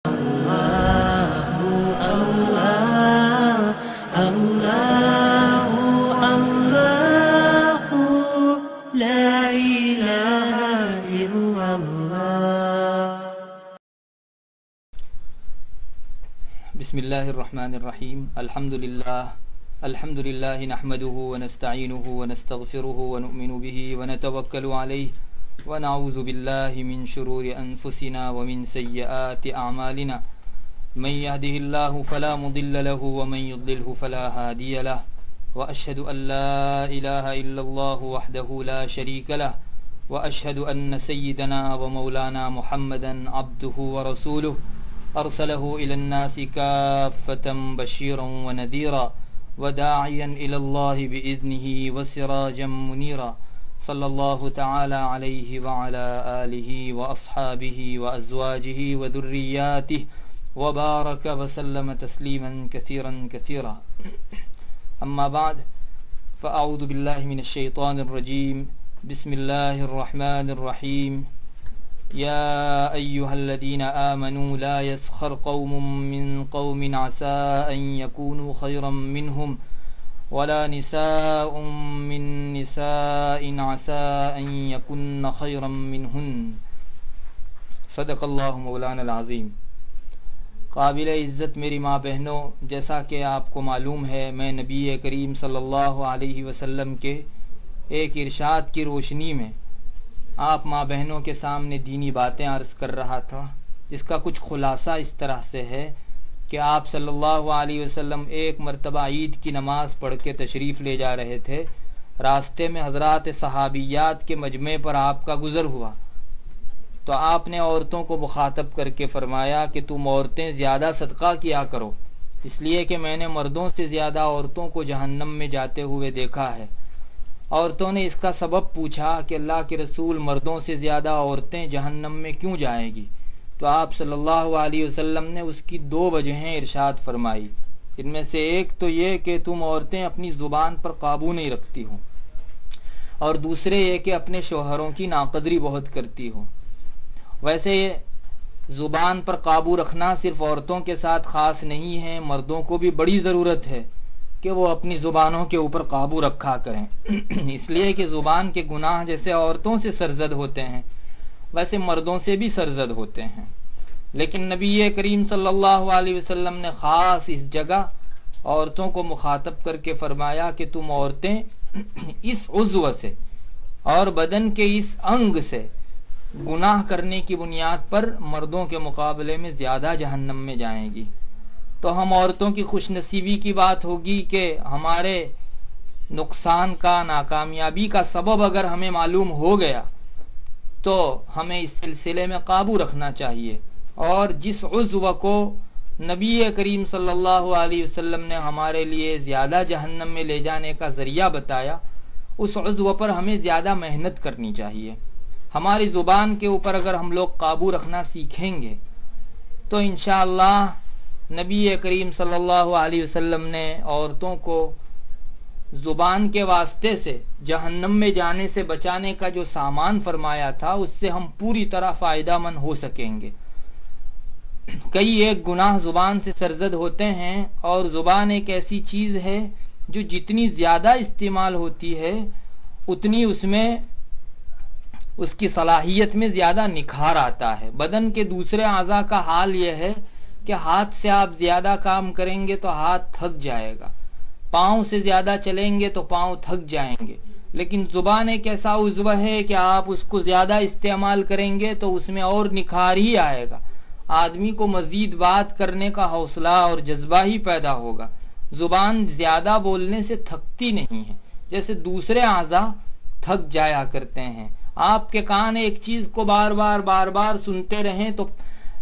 بسم اللہ الرحمن الرحیم الحمد للہ نحمده ونستعینه ونستغفره ونؤمن به ونتوکل علیہ ونعوذ باللہ من شرور انفسنا ومن سیئات اعمالنا من يهده الله فلا مضل له ومن يضلله فلا هادي له واشهد ان لا اله الا الله وحده لا شريك له واشهد ان سيدنا ومولانا محمدا عبده ورسوله ارسله الى الناس كافة بشيرا ونذيرا وداعيا الى الله باذنه وسراجا منيرا صلى الله تعالى عليه وعلى آله واصحابه وازواجه وذرياته وبارك وسلم تسليما كثيرا كثيرا اما بعد فاعوذ بالله من الشيطان الرجيم بسم الله الرحمن الرحيم يا أيها الذين آمنوا لا يسخر قوم من قوم عسى أن يكونوا خيرا منهم ولا نساء من نساء عسى أن يكن خيرا منهن صدق اللہ مولانا العظیم۔ قابل عزت میری ماں بہنوں، جیسا کہ آپ کو معلوم ہے، میں نبی کریم صلی اللہ علیہ وسلم کے ایک ارشاد کی روشنی میں آپ ماں بہنوں کے سامنے دینی باتیں عرض کر رہا تھا، جس کا کچھ خلاصہ اس طرح سے ہے کہ آپ صلی اللہ علیہ وسلم ایک مرتبہ عید کی نماز پڑھ کے تشریف لے جا رہے تھے۔ راستے میں حضرات صحابیات کے مجمع پر آپ کا گزر ہوا تو آپ نے عورتوں کو مخاطب کر کے فرمایا کہ تم عورتیں زیادہ صدقہ کیا کرو، اس لیے کہ میں نے مردوں سے زیادہ عورتوں کو جہنم میں جاتے ہوئے دیکھا ہے۔ عورتوں نے اس کا سبب پوچھا کہ اللہ کے رسول، مردوں سے زیادہ عورتیں جہنم میں کیوں جائیں گی؟ تو آپ صلی اللہ علیہ وسلم نے اس کی دو وجہیں ارشاد فرمائی۔ ان میں سے ایک تو یہ کہ تم عورتیں اپنی زبان پر قابو نہیں رکھتی ہو، اور دوسرے یہ کہ اپنے شوہروں کی ناقدری بہت کرتی ہو۔ ویسے زبان پر قابو رکھنا صرف عورتوں کے ساتھ خاص نہیں ہے، مردوں کو بھی بڑی ضرورت ہے کہ وہ اپنی زبانوں کے اوپر قابو رکھا کریں، اس لیے کہ زبان کے گناہ جیسے عورتوں سے سرزد ہوتے ہیں ویسے مردوں سے بھی سرزد ہوتے ہیں۔ لیکن نبی کریم صلی اللہ علیہ وسلم نے خاص اس جگہ عورتوں کو مخاطب کر کے فرمایا کہ تم عورتیں اس عضو سے اور بدن کے اس انگ سے گناہ کرنے کی بنیاد پر مردوں کے مقابلے میں زیادہ جہنم میں جائیں گی۔ تو ہم عورتوں کی خوش نصیبی کی بات ہوگی کہ ہمارے نقصان کا، ناکامیابی کا سبب اگر ہمیں معلوم ہو گیا تو ہمیں اس سلسلے میں قابو رکھنا چاہیے، اور جس عضو کو نبی کریم صلی اللہ علیہ وسلم نے ہمارے لیے زیادہ جہنم میں لے جانے کا ذریعہ بتایا، اس عضو پر ہمیں زیادہ محنت کرنی چاہیے۔ ہماری زبان کے اوپر اگر ہم لوگ قابو رکھنا سیکھیں گے تو انشاءاللہ نبی کریم صلی اللہ علیہ وسلم نے عورتوں کو زبان کے واسطے سے جہنم میں جانے سے بچانے کا جو سامان فرمایا تھا، اس سے ہم پوری طرح فائدہ مند ہو سکیں گے۔ کئی ایک گناہ زبان سے سرزد ہوتے ہیں، اور زبان ایک ایسی چیز ہے جو جتنی زیادہ استعمال ہوتی ہے اتنی اس کی صلاحیت میں زیادہ نکھار آتا ہے۔ بدن کے دوسرے اعضاء کا حال یہ ہے کہ ہاتھ سے آپ زیادہ کام کریں گے تو ہاتھ تھک جائے گا، پاؤں سے زیادہ چلیں گے تو پاؤں تھک جائیں گے، لیکن زبان ایک ایسا عضو ہے کہ آپ اس کو زیادہ استعمال کریں گے تو اس میں اور نکھار ہی آئے گا، آدمی کو مزید بات کرنے کا حوصلہ اور جذبہ ہی پیدا ہوگا۔ زبان زیادہ بولنے سے تھکتی نہیں ہے، جیسے دوسرے اعضاء تھک جایا کرتے ہیں۔ آپ کے کان ایک چیز کو بار بار سنتے رہیں تو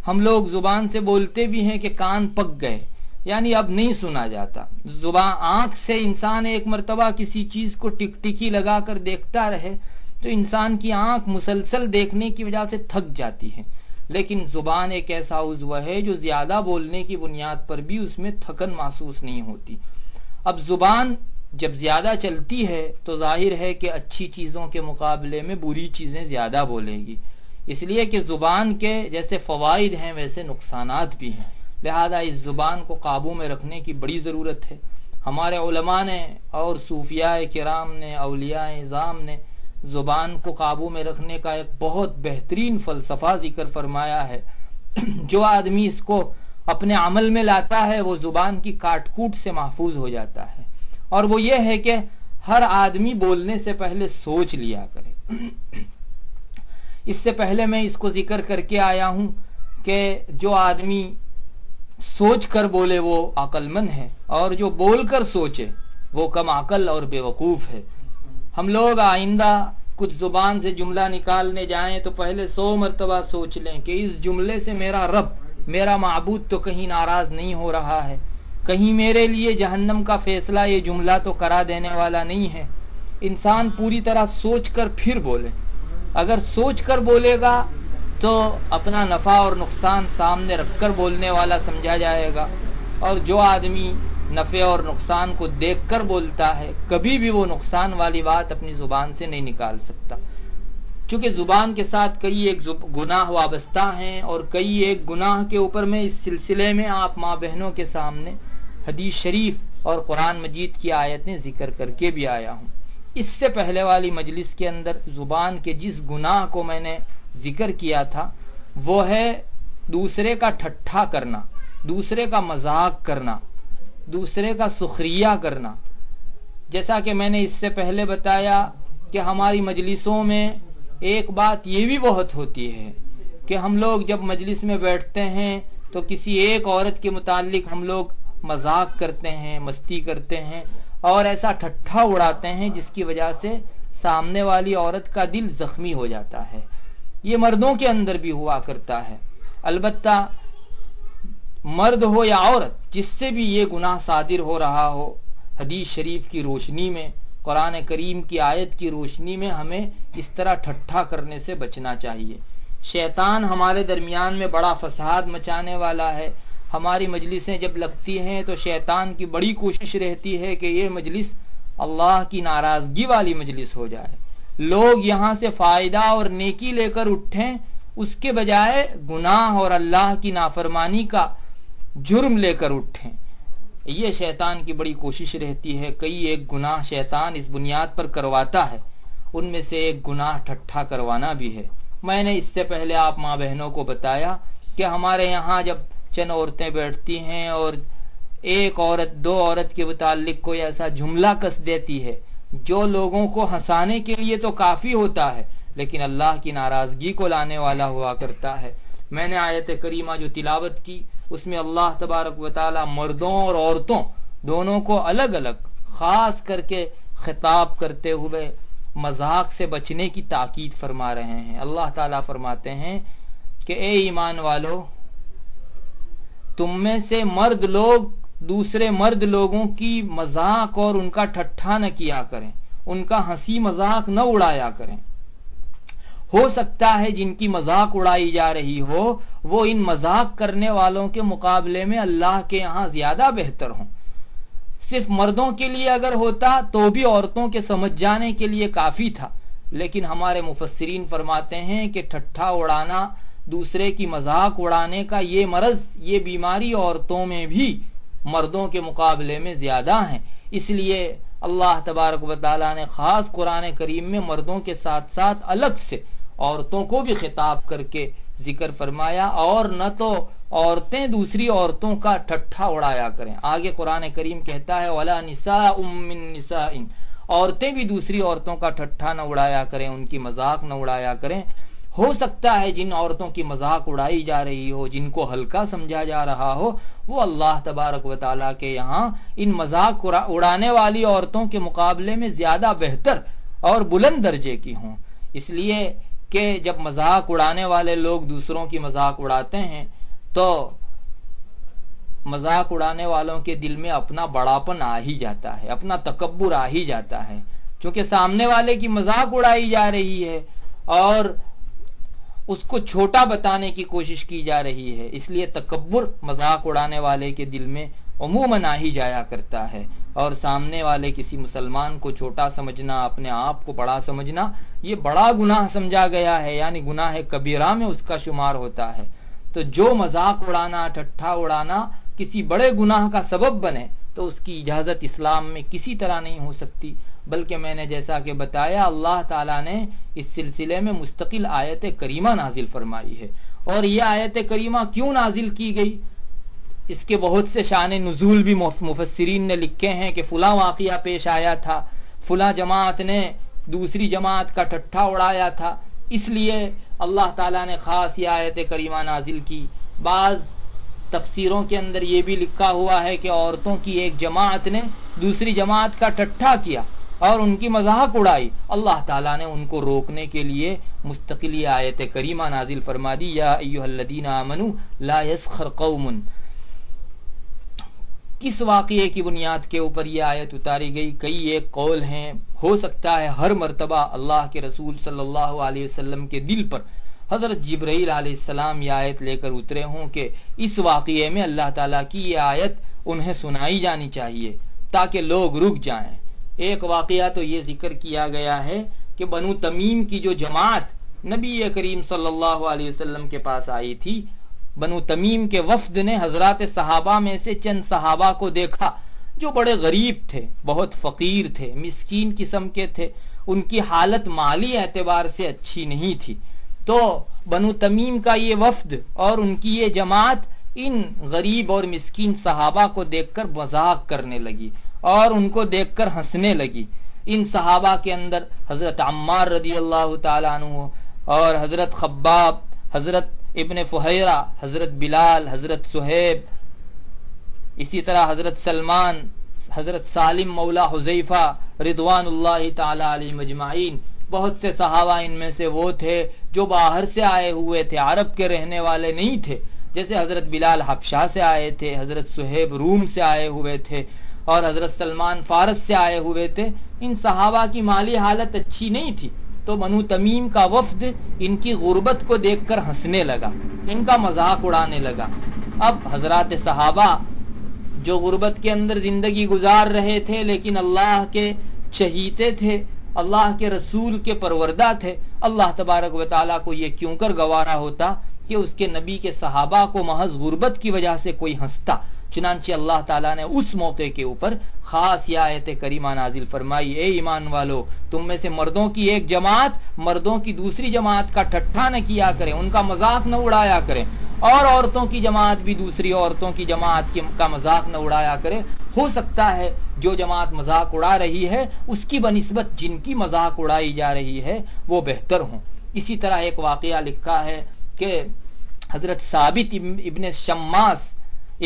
ہم لوگ زبان سے بولتے بھی ہیں کہ کان پک گئے، یعنی اب نہیں سنا جاتا۔ زبان، آنکھ سے انسان ایک مرتبہ کسی چیز کو ٹکٹکی لگا کر دیکھتا رہے تو انسان کی آنکھ مسلسل دیکھنے کی وجہ سے تھک جاتی ہے، لیکن زبان ایک ایسا عضو ہے جو زیادہ بولنے کی بنیاد پر بھی اس میں تھکن محسوس نہیں ہوتی۔ اب زبان جب زیادہ چلتی ہے تو ظاہر ہے کہ اچھی چیزوں کے مقابلے میں بری چیزیں زیادہ بولے گی، اس لیے کہ زبان کے جیسے فوائد ہیں ویسے نقصانات بھی ہیں، لہذا اس زبان کو قابو میں رکھنے کی بڑی ضرورت ہے۔ ہمارے علماء نے اور صوفیاء کرام نے، اولیاء اعظام نے زبان کو قابو میں رکھنے کا ایک بہت بہترین فلسفہ ذکر فرمایا ہے۔ جو آدمی اس کو اپنے عمل میں لاتا ہے وہ زبان کی کاٹ کوٹ سے محفوظ ہو جاتا ہے، اور وہ یہ ہے کہ ہر آدمی بولنے سے پہلے سوچ لیا کرے۔ اس سے پہلے میں اس کو ذکر کر کے آیا ہوں کہ جو آدمی سوچ کر بولے وہ عقل مند ہے، اور جو بول کر سوچے وہ کم عقل اور بے وقوف ہے۔ ہم لوگ آئندہ کچھ زبان سے جملہ نکالنے جائیں تو پہلے 100 مرتبہ سوچ لیں کہ اس جملے سے میرا رب، میرا معبود تو کہیں ناراض نہیں ہو رہا ہے، کہیں میرے لیے جہنم کا فیصلہ یہ جملہ تو کرا دینے والا نہیں ہے۔ انسان پوری طرح سوچ کر پھر بولے۔ اگر سوچ کر بولے گا تو اپنا نفع اور نقصان سامنے رکھ کر بولنے والا سمجھا جائے گا، اور جو آدمی نفع اور نقصان کو دیکھ کر بولتا ہے کبھی بھی وہ نقصان والی بات اپنی زبان سے نہیں نکال سکتا، چونکہ زبان کے ساتھ کئی ایک گناہ وابستہ ہیں، اور کئی ایک گناہ کے اوپر میں اس سلسلے میں آپ ماں بہنوں کے سامنے حدیث شریف اور قرآن مجید کی آیتیں ذکر کر کے بھی آیا ہوں۔ اس سے پہلے والی مجلس کے اندر زبان کے جس گناہ کو میں نے ذکر کیا تھا وہ ہے دوسرے کا ٹھٹھا کرنا، دوسرے کا مذاق کرنا، دوسرے کا سخریہ کرنا۔ جیسا کہ میں نے اس سے پہلے بتایا کہ ہماری مجلسوں میں ایک بات یہ بھی بہت ہوتی ہے کہ ہم لوگ جب مجلس میں بیٹھتے ہیں تو کسی ایک عورت کے متعلق ہم لوگ مذاق کرتے ہیں، مستی کرتے ہیں، اور ایسا ٹھٹھا اڑاتے ہیں جس کی وجہ سے سامنے والی عورت کا دل زخمی ہو جاتا ہے۔ یہ مردوں کے اندر بھی ہوا کرتا ہے، البتہ مرد ہو یا عورت جس سے بھی یہ گناہ صادر ہو رہا ہو، حدیث شریف کی روشنی میں، قرآن کریم کی آیت کی روشنی میں ہمیں اس طرح ٹھٹھا کرنے سے بچنا چاہیے۔ شیطان ہمارے درمیان میں بڑا فساد مچانے والا ہے۔ ہماری مجلسیں جب لگتی ہیں تو شیطان کی بڑی کوشش رہتی ہے کہ یہ مجلس اللہ کی ناراضگی والی مجلس ہو جائے، لوگ یہاں سے فائدہ اور نیکی لے کر اٹھیں، اس کے بجائے گناہ اور اللہ کی نافرمانی کا جرم لے کر اٹھیں۔ یہ شیطان کی بڑی کوشش رہتی ہے۔ کئی ایک گناہ شیطان اس بنیاد پر کرواتا ہے، ان میں سے ایک گناہ ٹھٹھا کروانا بھی ہے۔ میں نے اس سے پہلے آپ ماں بہنوں کو بتایا کہ ہمارے یہاں جب چند عورتیں بیٹھتی ہیں اور ایک عورت دو عورت کے متعلق کوئی ایسا جملہ کس دیتی ہے جو لوگوں کو ہنسانے کے لیے تو کافی ہوتا ہے لیکن اللہ کی ناراضگی کو لانے والا ہوا کرتا ہے۔ میں نے آیت کریمہ جو تلاوت کی اس میں اللہ تبارک و تعالی مردوں اور عورتوں دونوں کو الگ الگ خاص کر کے خطاب کرتے ہوئے مذاق سے بچنے کی تاکید فرما رہے ہیں۔ اللہ تعالیٰ فرماتے ہیں کہ اے ایمان والو، تم میں سے مرد لوگ دوسرے مرد لوگوں کی مذاق اور ان کا ٹھٹھا نہ کیا کریں، ان کا ہنسی مذاق نہ اڑایا کریں۔ ہو سکتا ہے جن کی مذاق اڑائی جا رہی ہو وہ ان مذاق کرنے والوں کے مقابلے میں اللہ کے یہاں زیادہ بہتر ہوں۔ صرف مردوں کے لیے اگر ہوتا تو بھی عورتوں کے سمجھ جانے کے لیے کافی تھا، لیکن ہمارے مفسرین فرماتے ہیں کہ ٹھٹھا اڑانا، دوسرے کی مذاق اڑانے کا یہ مرض، یہ بیماری عورتوں میں بھی مردوں کے مقابلے میں زیادہ ہیں۔ اس لیے اللہ تبارک و تعالیٰ نے خاص قرآن کریم میں مردوں کے ساتھ ساتھ الگ سے عورتوں کو بھی خطاب کر کے ذکر فرمایا، اور نہ تو عورتیں دوسری عورتوں کا ٹھٹھا اڑایا کریں۔ آگے قرآن کریم کہتا ہے وَلَا نِسَاءٌ مِّن نِسَاءٍ، عورتیں بھی دوسری عورتوں کا ٹھٹھا نہ اڑایا کریں، ان کی مذاق نہ اڑایا کریں۔ ہو سکتا ہے جن عورتوں کی مذاق اڑائی جا رہی ہو، جن کو ہلکا سمجھا جا رہا ہو، وہ اللہ تبارک و تعالیٰ کے یہاں ان مذاق اڑانے والی عورتوں کے مقابلے میں زیادہ بہتر اور بلند درجے کی ہوں۔ اس لیے کہ جب مذاق اڑانے والے لوگ دوسروں کی مذاق اڑاتے ہیں تو مذاق اڑانے والوں کے دل میں اپنا بڑاپن آ ہی جاتا ہے، اپنا تکبر آ ہی جاتا ہے، چونکہ سامنے والے کی مذاق اڑائی جا رہی ہے اور اس کو چھوٹا بتانے کی کوشش کی جا رہی ہے، اس لیے تکبر مذاق اڑانے والے کے دل میں عموماً آ ہی جایا کرتا ہے، اور سامنے والے کسی مسلمان کو چھوٹا سمجھنا، اپنے آپ کو بڑا سمجھنا، یہ بڑا گناہ سمجھا گیا ہے، یعنی گناہ کبیرہ میں اس کا شمار ہوتا ہے۔ تو جو مذاق اڑانا، ٹھٹھا اڑانا کسی بڑے گناہ کا سبب بنے تو اس کی اجازت اسلام میں کسی طرح نہیں ہو سکتی، بلکہ میں نے جیسا کہ بتایا اللہ تعالیٰ نے اس سلسلے میں مستقل آیت کریمہ نازل فرمائی ہے۔ اور یہ آیت کریمہ کیوں نازل کی گئی، اس کے بہت سے شان نزول بھی مفسرین نے لکھے ہیں کہ فلاں واقعہ پیش آیا تھا، فلاں جماعت نے دوسری جماعت کا ٹھٹھا اڑایا تھا، اس لیے اللہ تعالیٰ نے خاص یہ آیت کریمہ نازل کی۔ بعض تفسیروں کے اندر یہ بھی لکھا ہوا ہے کہ عورتوں کی ایک جماعت نے دوسری جماعت کا ٹھٹھا کیا اور ان کی مذاق اڑائی، اللہ تعالیٰ نے ان کو روکنے کے لیے مستقل یہ آیت کریمہ نازل فرما دی، یا ایھا الذین آمنوا لا یسخر قوم۔ کس واقعے کی بنیاد کے اوپر یہ آیت اتاری گئی؟ کئی ایک قول ہیں، ہو سکتا ہے ہر مرتبہ اللہ کے رسول صلی اللہ علیہ وسلم کے دل پر حضرت جبرائیل علیہ السلام یہ آیت لے کر اترے ہوں کہ اس واقعے میں اللہ تعالیٰ کی یہ آیت انہیں سنائی جانی چاہیے تاکہ لوگ رک جائیں۔ ایک واقعہ تو یہ ذکر کیا گیا ہے کہ بنو تمیم کی جو جماعت نبی کریم صلی اللہ علیہ وسلم کے پاس آئی تھی، بنو تمیم کے وفد نے حضرات صحابہ میں سے چند صحابہ کو دیکھا جو بڑے غریب تھے، بہت فقیر تھے، مسکین قسم کے تھے، ان کی حالت مالی اعتبار سے اچھی نہیں تھی۔ تو بنو تمیم کا یہ وفد اور ان کی یہ جماعت ان غریب اور مسکین صحابہ کو دیکھ کر مذاق کرنے لگی اور ان کو دیکھ کر ہنسنے لگی۔ ان صحابہ کے اندر حضرت عمار رضی اللہ تعالیٰ عنہ اور حضرت خباب، حضرت ابن فہیرہ، حضرت بلال، حضرت صہیب، اسی طرح حضرت سلمان، حضرت سالم مولا حذیفہ رضوان اللہ تعالی علیہم اجمعین، بہت سے صحابہ ان میں سے وہ تھے جو باہر سے آئے ہوئے تھے، عرب کے رہنے والے نہیں تھے، جیسے حضرت بلال حبشہ سے آئے تھے، حضرت صہیب روم سے آئے ہوئے تھے اور حضرت سلمان فارس سے آئے ہوئے تھے۔ ان صحابہ کی مالی حالت اچھی نہیں تھی، تو بنو تمیم کا وفد ان کی غربت کو دیکھ کر ہنسنے لگا، ان کا مذاق اڑانے لگا۔ اب حضرات صحابہ جو غربت کے اندر زندگی گزار رہے تھے لیکن اللہ کے چہیتے تھے، اللہ کے رسول کے پروردہ تھے، اللہ تبارک و تعالیٰ کو یہ کیوں کر گوارا ہوتا کہ اس کے نبی کے صحابہ کو محض غربت کی وجہ سے کوئی ہنستا؟ چنانچہ اللہ تعالیٰ نے اس موقع کے اوپر خاص یہ آیت کریمہ نازل فرمائی، اے ایمان والو، تم میں سے مردوں کی ایک جماعت مردوں کی دوسری جماعت کا ٹھٹھا نہ کیا کریں، ان کا مذاق نہ اڑایا کریں، اور عورتوں کی جماعت بھی دوسری عورتوں کی جماعت کا مذاق نہ اڑایا کرے۔ ہو سکتا ہے جو جماعت مذاق اڑا رہی ہے اس کی بنسبت جن کی مذاق اڑائی جا رہی ہے وہ بہتر ہوں۔ اسی طرح ایک واقعہ لکھا ہے کہ حضرت ثابت ابن شماس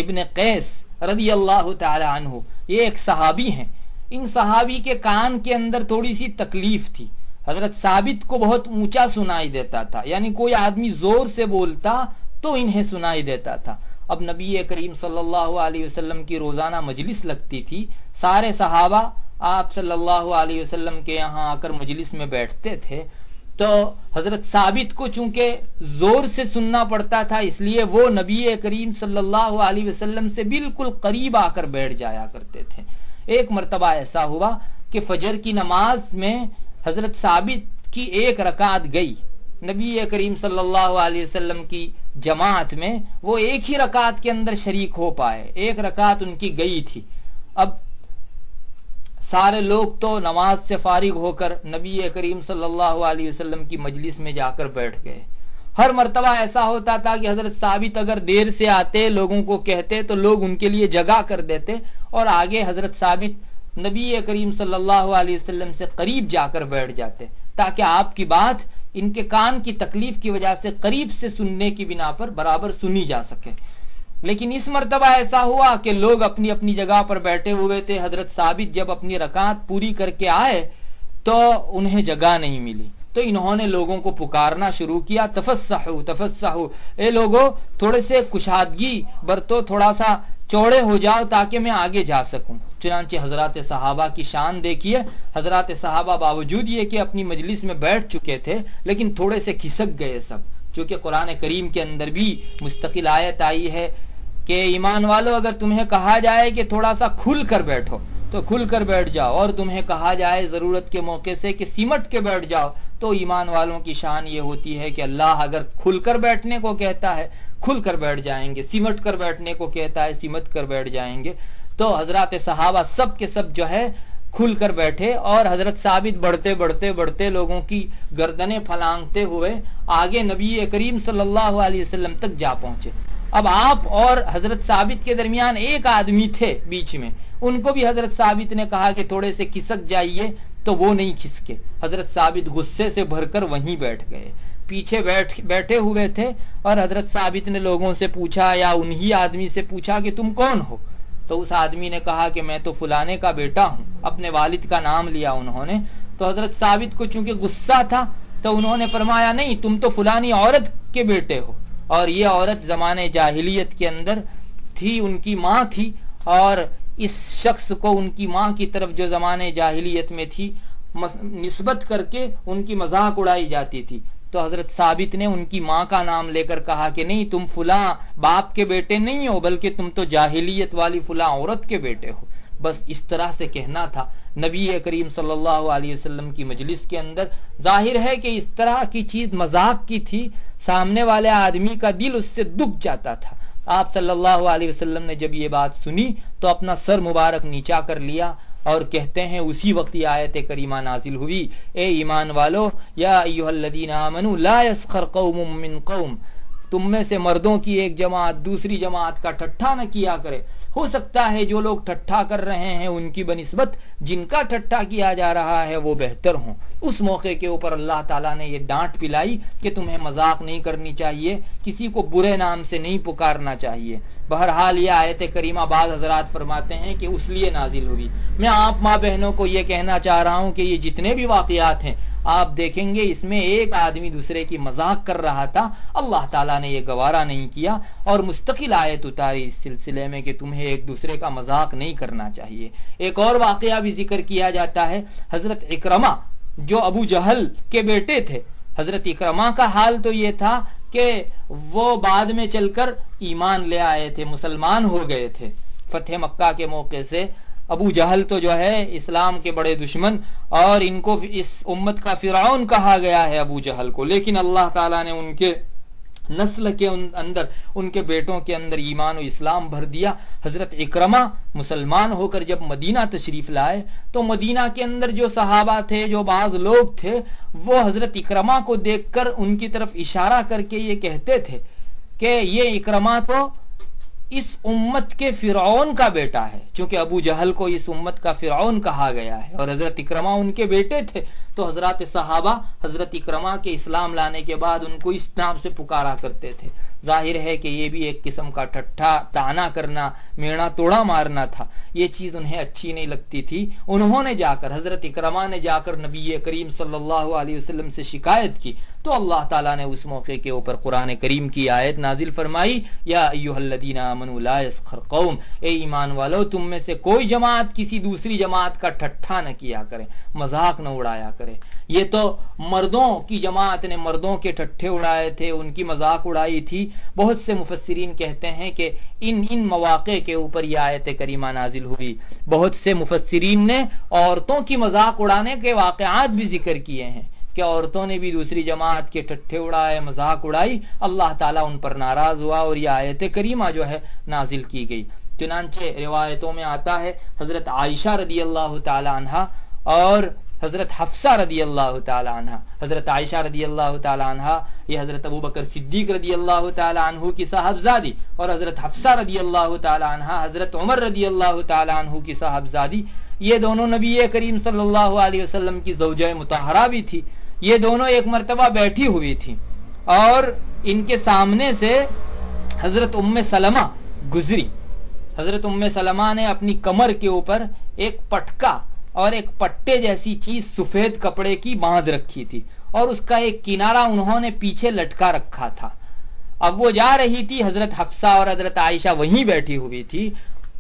ابن قیس رضی اللہ تعالی عنہ، یہ ایک صحابی ہیں، ان صحابی کے کان کے اندر تھوڑی سی تکلیف تھی، حضرت ثابت کو بہت اونچا سنائی دیتا تھا، یعنی کوئی آدمی زور سے بولتا تو انہیں سنائی دیتا تھا۔ اب نبی کریم صلی اللہ علیہ وسلم کی روزانہ مجلس لگتی تھی، سارے صحابہ آپ صلی اللہ علیہ وسلم کے یہاں آ کر مجلس میں بیٹھتے تھے، تو حضرت ثابت کو چونکہ زور سے سننا پڑتا تھا اس لیے وہ نبی کریم صلی اللہ علیہ وسلم سے بالکل قریب آ کر بیٹھ جایا کرتے تھے۔ ایک مرتبہ ایسا ہوا کہ فجر کی نماز میں حضرت ثابت کی ایک رکعت گئی، نبی کریم صلی اللہ علیہ وسلم کی جماعت میں وہ ایک ہی رکعت کے اندر شریک ہو پائے، ایک رکعت ان کی گئی تھی۔ اب سارے لوگ تو نماز سے فارغ ہو کر نبی کریم صلی اللہ علیہ وسلم کی مجلس میں جا کر بیٹھ گئے۔ ہر مرتبہ ایسا ہوتا تھا کہ حضرت ثابت اگر دیر سے آتے، لوگوں کو کہتے تو لوگ ان کے لیے جگہ کر دیتے اور آگے حضرت ثابت نبی کریم صلی اللہ علیہ وسلم سے قریب جا کر بیٹھ جاتے تاکہ آپ کی بات ان کے کان کی تکلیف کی وجہ سے قریب سے سننے کی بنا پر برابر سنی جا سکے۔ لیکن اس مرتبہ ایسا ہوا کہ لوگ اپنی اپنی جگہ پر بیٹھے ہوئے تھے، حضرت ثابت جب اپنی رکعت پوری کر کے آئے تو انہیں جگہ نہیں ملی، تو انہوں نے لوگوں کو پکارنا شروع کیا، تفسحوا تفسحوا، اے لوگوں تھوڑے سے کشادگی برتو، تھوڑا سا چوڑے ہو جاؤ تاکہ میں آگے جا سکوں۔ چنانچہ حضرات صحابہ کی شان دیکھیے، حضرات صحابہ باوجود یہ کہ اپنی مجلس میں بیٹھ چکے تھے لیکن تھوڑے سے کھسک گئے سب، چونکہ قرآن کریم کے اندر بھی مستقل آیت آئی ہے کہ ایمان والو اگر تمہیں کہا جائے کہ تھوڑا سا کھل کر بیٹھو تو کھل کر بیٹھ جاؤ، اور تمہیں کہا جائے ضرورت کے موقع سے کہ سمٹ کے بیٹھ جاؤ، تو ایمان والوں کی شان یہ ہوتی ہے کہ اللہ اگر کھل کر بیٹھنے کو کہتا ہے کھل کر بیٹھ جائیں گے، سمٹ کر بیٹھنے کو کہتا ہے سمٹ کر بیٹھ جائیں گے۔ تو حضرات صحابہ سب کے سب جو ہے کھل کر بیٹھے، اور حضرت ثابت بڑھتے بڑھتے بڑھتے لوگوں کی گردنیں پھلانگتے ہوئے آگے نبی کریم صلی اللہ علیہ وسلم تک جا پہنچے۔ اب آپ اور حضرت ثابت کے درمیان ایک آدمی تھے بیچ میں، ان کو بھی حضرت ثابت نے کہا کہ تھوڑے سے کھسک جائیے، تو وہ نہیں کھسکے۔ حضرت ثابت غصے سے بھر کر وہیں بیٹھ گئے، پیچھے بیٹھے ہوئے تھے، اور حضرت ثابت نے لوگوں سے پوچھا یا انہی آدمی سے پوچھا کہ تم کون ہو؟ تو اس آدمی نے کہا کہ میں تو فلانے کا بیٹا ہوں، اپنے والد کا نام لیا انہوں نے۔ تو حضرت ثابت کو چونکہ غصہ تھا تو انہوں نے فرمایا نہیں، تم تو فلانی عورت کے بیٹے ہو، اور یہ عورت زمانے جاہلیت کے اندر تھی، ان کی ماں تھی، اور اس شخص کو ان کی ماں کی طرف جو زمانے جاہلیت میں تھی نسبت کر کے ان کی مذاق اڑائی جاتی تھی۔ تو حضرت ثابت نے ان کی ماں کا نام لے کر کہا کہ نہیں، تم فلاں باپ کے بیٹے نہیں ہو، بلکہ تم تو جاہلیت والی فلاں عورت کے بیٹے ہو۔ بس اس طرح سے کہنا تھا نبی کریم صلی اللہ علیہ وسلم کی مجلس کے اندر۔ ظاہر ہے کہ اس طرح کی چیز مذاق کی تھی، سامنے والے آدمی کا دل اس سے دکھ جاتا تھا۔ آپ صلی اللہ علیہ وسلم نے جب یہ بات سنی تو اپنا سر مبارک نیچا کر لیا، اور کہتے ہیں اسی وقت یہ آیت کریمہ نازل ہوئی، اے ایمان والو، یا ایھا الذین آمنوا لا یسخر قوم من قوم، تم میں سے مردوں کی ایک جماعت دوسری جماعت کا ٹھٹھا نہ کیا کرے۔ ہو سکتا ہے جو لوگ ٹھٹھا کر رہے ہیں ان کی بنسبت جن کا ٹھٹھا کیا جا رہا ہے وہ بہتر ہوں۔ اس موقع کے اوپر اللہ تعالیٰ نے یہ ڈانٹ پلائی کہ تمہیں مذاق نہیں کرنی چاہیے، کسی کو برے نام سے نہیں پکارنا چاہیے۔ بہرحال یہ آیت کریمہ بعض حضرات فرماتے ہیں کہ اس لیے نازل ہوئی۔ میں آپ ماں بہنوں کو یہ کہنا چاہ رہا ہوں کہ یہ جتنے بھی واقعات ہیں آپ دیکھیں گے اس میں ایک آدمی دوسرے کی مذاق کر رہا تھا، اللہ تعالیٰ نے یہ گوارا نہیں کیا اور مستقل آیت اتاری اس سلسلے میں کہ تمہیں ایک دوسرے کا مذاق نہیں کرنا چاہیے۔ ایک اور واقعہ بھی ذکر کیا جاتا ہے، حضرت اکرمہ جو ابو جہل کے بیٹے تھے، حضرت اکرمہ کا حال تو یہ تھا کہ وہ بعد میں چل کر ایمان لے آئے تھے، مسلمان ہو گئے تھے فتح مکہ کے موقع سے۔ ابو جہل تو جو ہے اسلام کے بڑے دشمن، اور ان کو اس امت کا فرعون کہا گیا ہے ابو جہل کو، لیکن اللہ تعالیٰ نے ان کے نسل کے اندر، ان کے بیٹوں کے اندر ایمان و اسلام بھر دیا۔ حضرت اکرمہ مسلمان ہو کر جب مدینہ تشریف لائے تو مدینہ کے اندر جو صحابہ تھے، جو بعض لوگ تھے، وہ حضرت اکرمہ کو دیکھ کر ان کی طرف اشارہ کر کے یہ کہتے تھے کہ یہ اکرمہ تو اس امت کے فرعون کا بیٹا ہے، چونکہ ابو جہل کو اس امت کا فرعون کہا گیا ہے اور حضرت اکرمہ ان کے بیٹے تھے۔ تو حضرات صحابہ حضرت اکرمہ کے اسلام لانے کے بعد ان کو اس نام سے پکارا کرتے تھے۔ ظاہر ہے کہ یہ بھی ایک قسم کا ٹھٹھا طعنہ کرنا، میڑا توڑا مارنا تھا، یہ چیز انہیں اچھی نہیں لگتی تھی۔ انہوں نے جا کر، حضرت اکرمہ نے جا کر نبی کریم صلی اللہ علیہ وسلم سے شکایت کی، تو اللہ تعالیٰ نے اس موقع کے اوپر قرآن کریم کی آیت نازل فرمائی، یا ایھا الذین آمنوا لا یسخر قوم، اے ایمان والو تم میں سے کوئی جماعت کسی دوسری جماعت کا ٹھٹھا نہ کیا کرے، مذاق نہ اڑایا کرے۔ یہ تو مردوں کی جماعت نے مردوں کے ٹھٹھے اڑائے تھے، ان کی مذاق اڑائی تھی۔ بہت سے مفسرین کہتے ہیں کہ ان مواقع کے اوپر یہ آیت کریمہ نازل ہوئی۔ بہت سے مفسرین نے عورتوں کی مذاق اڑانے کے واقعات بھی ذکر کیے ہیں کہ عورتوں نے بھی دوسری جماعت کے ٹھٹھے اڑائے، مذاق اڑائی، اللہ تعالیٰ ان پر ناراض ہوا اور یہ آیت کریمہ جو ہے نازل کی گئی۔ چنانچہ روایتوں میں آتا ہے حضرت عائشہ رضی اللہ تعالی عنہا اور حضرت حفصہ رضی اللہ تعالی عنہ، حضرت عائشہ رضی اللہ تعالی عنہ یہ حضرت ابوبکر صدیق رضی اللہ تعالی عنہ کی صاحبزادی، اور حضرت حفصہ رضی اللہ تعالی عنہ حضرت عمر رضی اللہ تعالی عنہ کی صاحبزادی، یہ دونوں نبی کریم صلی اللہ علیہ وسلم کی زوجہ مطہرہ بھی تھی۔ یہ دونوں ایک مرتبہ بیٹھی ہوئی تھی اور ان کے سامنے سے حضرت ام سلمہ گزری۔ حضرت ام سلمہ نے اپنی کمر کے اوپر ایک پٹکا اور ایک پٹے جیسی چیز سفید کپڑے کی باندھ رکھی تھی، اور اس کا ایک کنارہ انہوں نے پیچھے لٹکا رکھا تھا۔ اب وہ جا رہی تھی، حضرت حفصہ اور حضرت عائشہ وہیں بیٹھی ہوئی تھی،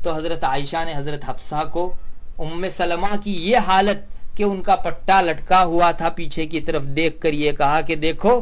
تو حضرت عائشہ نے حضرت حفصہ کو ام سلمہ کی یہ حالت کہ ان کا پٹا لٹکا ہوا تھا پیچھے کی طرف دیکھ کر یہ کہا کہ دیکھو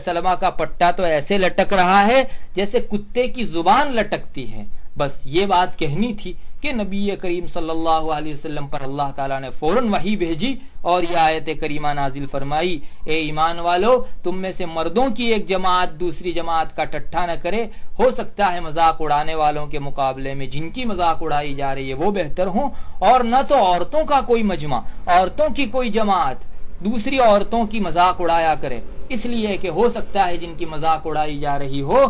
سلمہ کا پٹا تو ایسے لٹک رہا ہے جیسے کتے کی زبان لٹکتی ہے۔ بس یہ بات کہنی تھی کہ نبی کریم صلی اللہ علیہ وسلم پر اللہ تعالیٰ نے فوراً وحی بھیجی اور یہ آیت کریمہ نازل فرمائی، اے ایمان والو، تم میں سے مردوں کی ایک جماعت دوسری جماعت کا ٹٹھا نہ کرے، ہو سکتا ہے مذاق اڑانے والوں کے مقابلے میں جن کی مذاق اڑائی جا رہی ہے وہ بہتر ہوں، اور نہ تو عورتوں کا کوئی مجمع، عورتوں کی کوئی جماعت دوسری عورتوں کی مذاق اڑایا کرے، اس لیے کہ ہو سکتا ہے جن کی مذاق اڑائی جا رہی ہو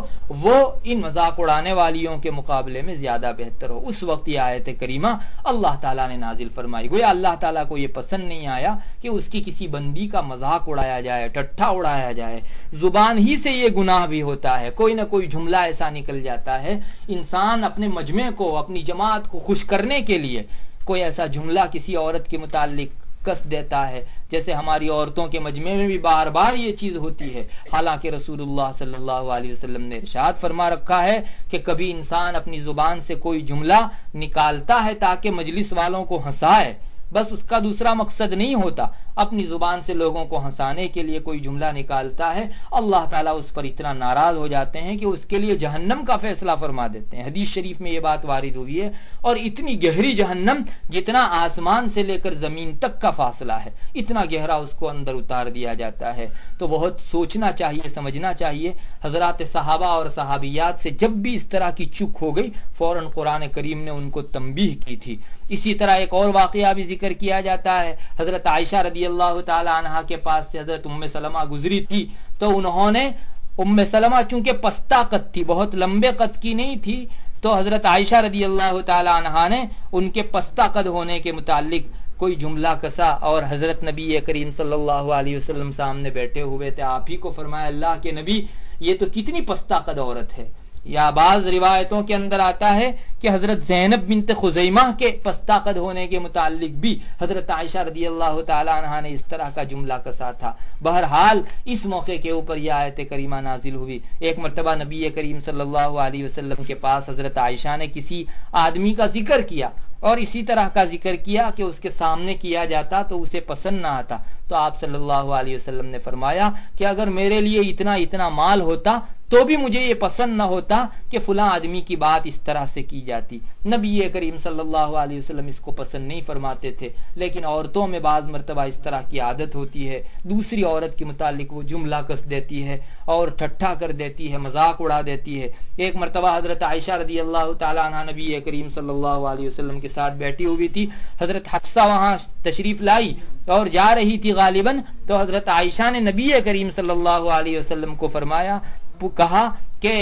وہ ان مذاق اڑانے والیوں کے مقابلے میں زیادہ بہتر ہو۔ اس وقت یہ آیت کریمہ اللہ تعالیٰ نے نازل فرمائی۔ گویا اللہ تعالیٰ کو یہ پسند نہیں آیا کہ اس کی کسی بندی کا مذاق اڑایا جائے، ٹٹھا اڑایا جائے۔ زبان ہی سے یہ گناہ بھی ہوتا ہے، کوئی نہ کوئی جملہ ایسا نکل جاتا ہے، انسان اپنے مجمع کو، اپنی جماعت کو خوش کرنے کے لیے کوئی ایسا جملہ کسی عورت کے متعلق کس دیتا ہے، جیسے ہماری عورتوں کے مجمع میں بھی بار بار یہ چیز ہوتی ہے۔ حالانکہ رسول اللہ صلی اللہ علیہ وسلم نے ارشاد فرما رکھا ہے کہ کبھی انسان اپنی زبان سے کوئی جملہ نکالتا ہے تاکہ مجلس والوں کو ہنسائے، بس اس کا دوسرا مقصد نہیں ہوتا، اپنی زبان سے لوگوں کو ہنسانے کے لیے کوئی جملہ نکالتا ہے، اللہ تعالیٰ اس پر اتنا ناراض ہو جاتے ہیں کہ اس کے لیے جہنم کا فیصلہ فرما دیتے ہیں۔ حدیث شریف میں یہ بات وارد ہوئی ہے، اور اتنی گہری جہنم جتنا آسمان سے لے کر زمین تک کا فاصلہ ہے، اتنا گہرا اس کو اندر اتار دیا جاتا ہے۔ تو بہت سوچنا چاہیے، سمجھنا چاہیے۔ حضرات صحابہ اور صحابیات سے جب بھی اس طرح کی چک ہو گئی فوراً قرآن کریم نے ان کو تنبیہ کی تھی۔ اسی طرح ایک اور واقعہ بھی ذکر کیا جاتا ہے، حضرت عائشہ رضی اللہ تعالی عنہا کے پاس سے حضرت سلمہ گزری تھی، تو انہوں نے سلمہ چونکہ پستہ قد تھی، بہت لمبے قد کی نہیں تھی، تو حضرت عائشہ رضی اللہ تعالی عنہا نے ان کے پستہ قد ہونے کے متعلق کوئی جملہ کسا، اور حضرت نبی کریم صلی اللہ علیہ وسلم سامنے بیٹھے ہوئے تھے، آپ ہی کو فرمایا اللہ کے نبی یہ تو کتنی پستہ قد عورت ہے۔ یا بعض روایتوں کے اندر آتا ہے کہ حضرت زینب بنت خزیمہ کے پستہ قد ہونے کے متعلق بھی حضرت عائشہ رضی اللہ تعالی عنہا نے اس طرح کا جملہ کسا تھا۔ بہرحال اس موقع کے اوپر یہ آیت کریمہ نازل ہوئی۔ ایک مرتبہ نبی کریم صلی اللہ علیہ وسلم کے پاس حضرت عائشہ نے کسی آدمی کا ذکر کیا، اور اسی طرح کا ذکر کیا کہ اس کے سامنے کیا جاتا تو اسے پسند نہ آتا، تو آپ صلی اللہ علیہ وسلم نے فرمایا کہ اگر میرے لیے اتنا مال ہوتا تو بھی مجھے یہ پسند نہ ہوتا کہ فلاں آدمی کی بات اس طرح سے کی جاتی۔ نبی کریم صلی اللہ علیہ وسلم اس کو پسند نہیں فرماتے تھے، لیکن عورتوں میں بعض مرتبہ اس طرح کی عادت ہوتی ہے، دوسری عورت کے متعلق وہ جملہ کس دیتی ہے اور ٹھٹھا کر دیتی ہے، مذاق اڑا دیتی ہے۔ ایک مرتبہ حضرت عائشہ رضی اللہ تعالی عنہ نبی کریم صلی اللہ علیہ وسلم کے ساتھ بیٹھی ہوئی تھی، حضرت حفصہ وہاں تشریف لائی اور جا رہی تھی غالباً، تو حضرت عائشہ نے نبی کریم صلی اللہ علیہ وسلم کو فرمایا، کہا کہ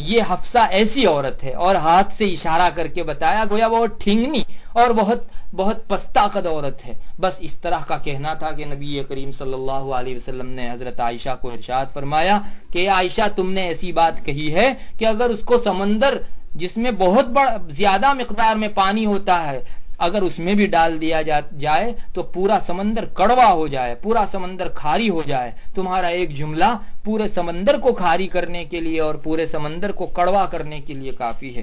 یہ حفصہ ایسی عورت ہے، اور ہاتھ سے اشارہ کر کے بتایا، گویا بہت ٹھنگنی اور بہت پستہ قد عورت ہے۔ بس اس طرح کا کہنا تھا کہ نبی کریم صلی اللہ علیہ وسلم نے حضرت عائشہ کو ارشاد فرمایا کہ عائشہ تم نے ایسی بات کہی ہے کہ اگر اس کو سمندر جس میں بہت زیادہ مقدار میں پانی ہوتا ہے اگر اس میں بھی ڈال دیا جائے تو پورا سمندر کڑوا ہو جائے، پورا سمندر کھاری ہو جائے، تمہارا ایک جملہ پورے سمندر کو کھاری کرنے کے لیے اور پورے سمندر کو کڑوا کرنے کے لیے کافی ہے۔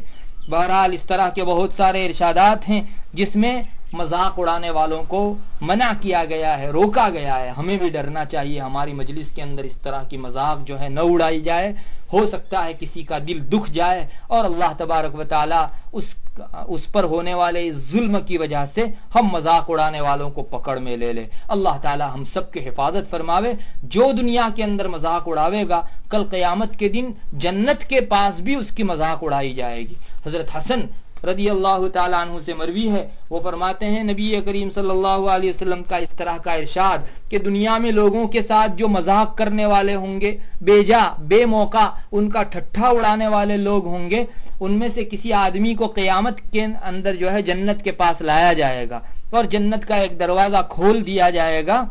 بہرحال اس طرح کے بہت سارے ارشادات ہیں جس میں مذاق اڑانے والوں کو منع کیا گیا ہے، روکا گیا ہے۔ ہمیں بھی ڈرنا چاہیے ہماری مجلس کے اندر اس طرح کی مذاق جو ہے نہ اڑائی جائے، ہو سکتا ہے کسی کا دل دکھ جائے اور اللہ تبارک و تعالی اس پر ہونے والے ظلم کی وجہ سے ہم مذاق اڑانے والوں کو پکڑ میں لے لے۔ اللہ تعالی ہم سب کی حفاظت فرماوے۔ جو دنیا کے اندر مذاق اڑاوے گا کل قیامت کے دن جنت کے پاس بھی اس کی مذاق اڑائی جائے گی۔ حضرت حسن رضی اللہ تعالیٰ عنہ سے مروی ہے، وہ فرماتے ہیں نبی کریم صلی اللہ علیہ وسلم کا اس طرح کا ارشاد کہ دنیا میں لوگوں کے ساتھ جو مذاق کرنے والے ہوں گے، بے جا بے موقع ان کا ٹھٹھا اڑانے والے لوگ ہوں گے، ان میں سے کسی آدمی کو قیامت کے اندر جو ہے جنت کے پاس لایا جائے گا اور جنت کا ایک دروازہ کھول دیا جائے گا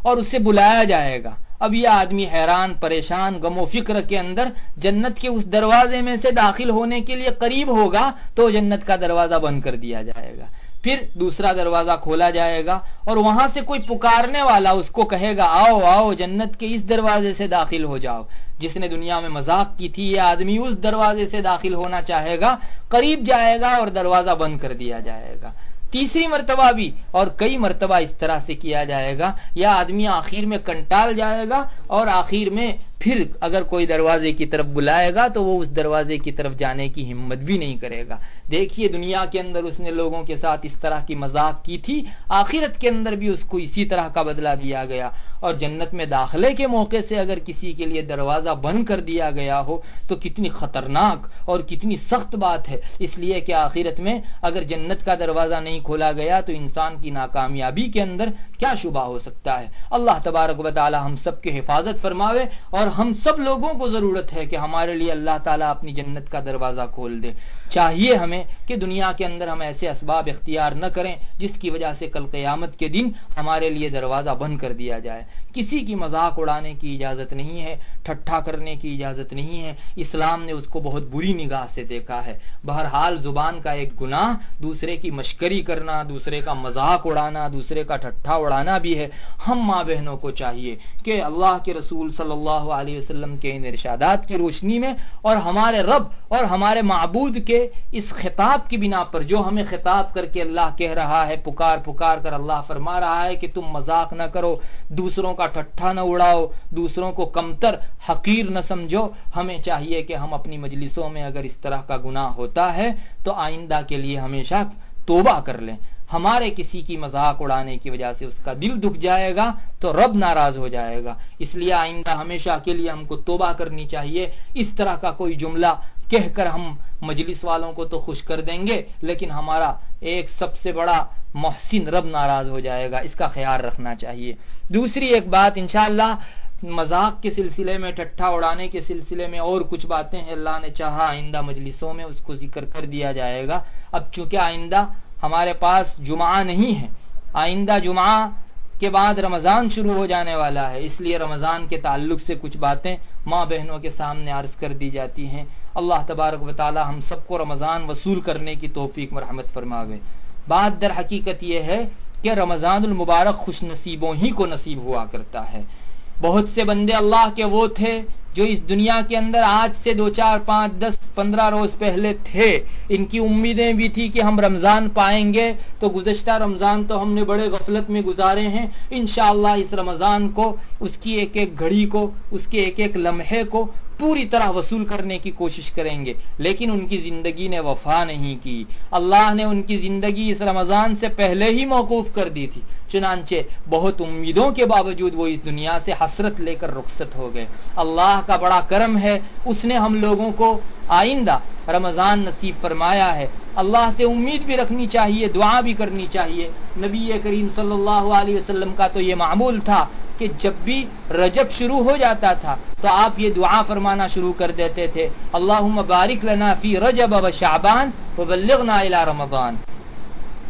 اور اسے بلایا جائے گا۔ اب یہ آدمی حیران پریشان غم و فکر کے اندر جنت کے اس دروازے میں سے داخل ہونے کے لیے قریب ہوگا تو جنت کا دروازہ بند کر دیا جائے گا، پھر دوسرا دروازہ کھولا جائے گا اور وہاں سے کوئی پکارنے والا اس کو کہے گا آؤ آؤ جنت کے اس دروازے سے داخل ہو جاؤ۔ جس نے دنیا میں مذاق کی تھی یہ آدمی اس دروازے سے داخل ہونا چاہے گا، قریب جائے گا اور دروازہ بند کر دیا جائے گا۔ تیسری مرتبہ بھی اور کئی مرتبہ اس طرح سے کیا جائے گا، یا آدمی آخر میں کنٹال جائے گا اور آخر میں پھر اگر کوئی دروازے کی طرف بلائے گا تو وہ اس دروازے کی طرف جانے کی ہمت بھی نہیں کرے گا۔ دیکھیے دنیا کے اندر اس نے لوگوں کے ساتھ اس طرح کی مذاق کی تھی، آخرت کے اندر بھی اس کو اسی طرح کا بدلہ دیا گیا، اور جنت میں داخلے کے موقع سے اگر کسی کے لیے دروازہ بند کر دیا گیا ہو تو کتنی خطرناک اور کتنی سخت بات ہے، اس لیے کہ آخرت میں اگر جنت کا دروازہ نہیں کھولا گیا تو انسان کی ناکامیابی کے اندر کیا شبہ ہو سکتا ہے۔ اللہ تبارک و تعالی ہم سب کی حفاظت فرماوے، اور ہم سب لوگوں کو ضرورت ہے کہ ہمارے لیے اللہ تعالیٰ اپنی جنت کا دروازہ کھول دے۔ چاہیے ہمیں کہ دنیا کے اندر ہم ایسے اسباب اختیار نہ کریں جس کی وجہ سے کل قیامت کے دن ہمارے لیے دروازہ بند کر دیا جائے۔ کسی کی مذاق اڑانے کی اجازت نہیں ہے، ٹھٹھا کرنے کی اجازت نہیں ہے، اسلام نے اس کو بہت بری نگاہ سے دیکھا ہے۔ بہرحال زبان کا ایک گناہ دوسرے کی مشکری کرنا، دوسرے کا مذاق اڑانا، دوسرے کا ٹھٹھا اڑانا بھی ہے۔ ہم ماں بہنوں کو چاہیے کہ اللہ کے رسول صلی اللہ علیہ وسلم کے ان ارشادات کی روشنی میں اور ہمارے رب اور ہمارے معبود کے اس خطاب کی بنا پر، جو ہمیں خطاب کر کے اللہ کہہ رہا ہے، پکار پکار کر اللہ فرما رہا ہے کہ تم مذاق نہ کرو، دوسروں کا ٹھٹھا نہ اڑاؤ، دوسروں کو کمتر حقیر نہ سمجھو، ہمیں چاہیے کہ ہم اپنی مجلسوں میں اگر اس طرح کا گناہ ہوتا ہے تو آئندہ کے لیے ہمیشہ توبہ کر لیں۔ ہمارے کسی کی مذاق اڑانے کی وجہ سے اس کا دل دکھ جائے گا تو رب ناراض ہو جائے گا، اس لیے آئندہ ہمیشہ کے لیے ہم کو توبہ کرنی چاہیے۔ اس طرح کا کوئی جملہ کہہ کر ہم مجلس والوں کو تو خوش کر دیں گے، لیکن ہمارا ایک سب سے بڑا محسن رب ناراض ہو جائے گا، اس کا خیال رکھنا چاہیے۔ دوسری ایک بات انشاءاللہ مذاق کے سلسلے میں، ٹھٹھا اڑانے کے سلسلے میں اور کچھ باتیں ہیں، اللہ نے چاہا آئندہ مجلسوں میں اس کو ذکر کر دیا جائے گا۔ اب چونکہ آئندہ ہمارے پاس جمعہ نہیں ہے، آئندہ جمعہ کے بعد رمضان شروع ہو جانے والا ہے، اس لیے رمضان کے تعلق سے کچھ باتیں ماں بہنوں کے سامنے عرض کر دی جاتی ہیں۔ اللہ تبارک و تعالی ہم سب کو رمضان وصول کرنے کی توفیق مرحمت فرماوے۔ بات در حقیقت یہ ہے کہ رمضان المبارک خوش نصیبوں ہی کو نصیب ہوا کرتا ہے۔ بہت سے بندے اللہ کے وہ تھے جو اس دنیا کے اندر آج سے 2 4 5 10 15 روز پہلے تھے، ان کی امیدیں بھی تھی کہ ہم رمضان پائیں گے، تو گزشتہ رمضان تو ہم نے بڑے غفلت میں گزارے ہیں، انشاءاللہ اس رمضان کو، اس کی ایک ایک گھڑی کو، اس کے ایک ایک لمحے کو پوری طرح وصول کرنے کی کوشش کریں گے، لیکن ان کی زندگی نے وفا نہیں کی۔ اللہ نے ان کی زندگی اس رمضان سے پہلے ہی موقوف کر دی تھی، چنانچہ بہت امیدوں کے باوجود وہ اس دنیا سے حسرت لے کر رخصت ہو گئے۔ اللہ کا بڑا کرم ہے، اس نے ہم لوگوں کو آئندہ رمضان نصیب فرمایا ہے۔ اللہ سے امید بھی رکھنی چاہیے، دعا بھی کرنی چاہیے۔ نبی کریم صلی اللہ علیہ وسلم کا تو یہ معمول تھا کہ جب بھی رجب شروع ہو جاتا تھا تو آپ یہ دعا فرمانا شروع کر دیتے تھے، اللہم بارک لنا فی رجب و شعبان وبلغنا الی رمضان۔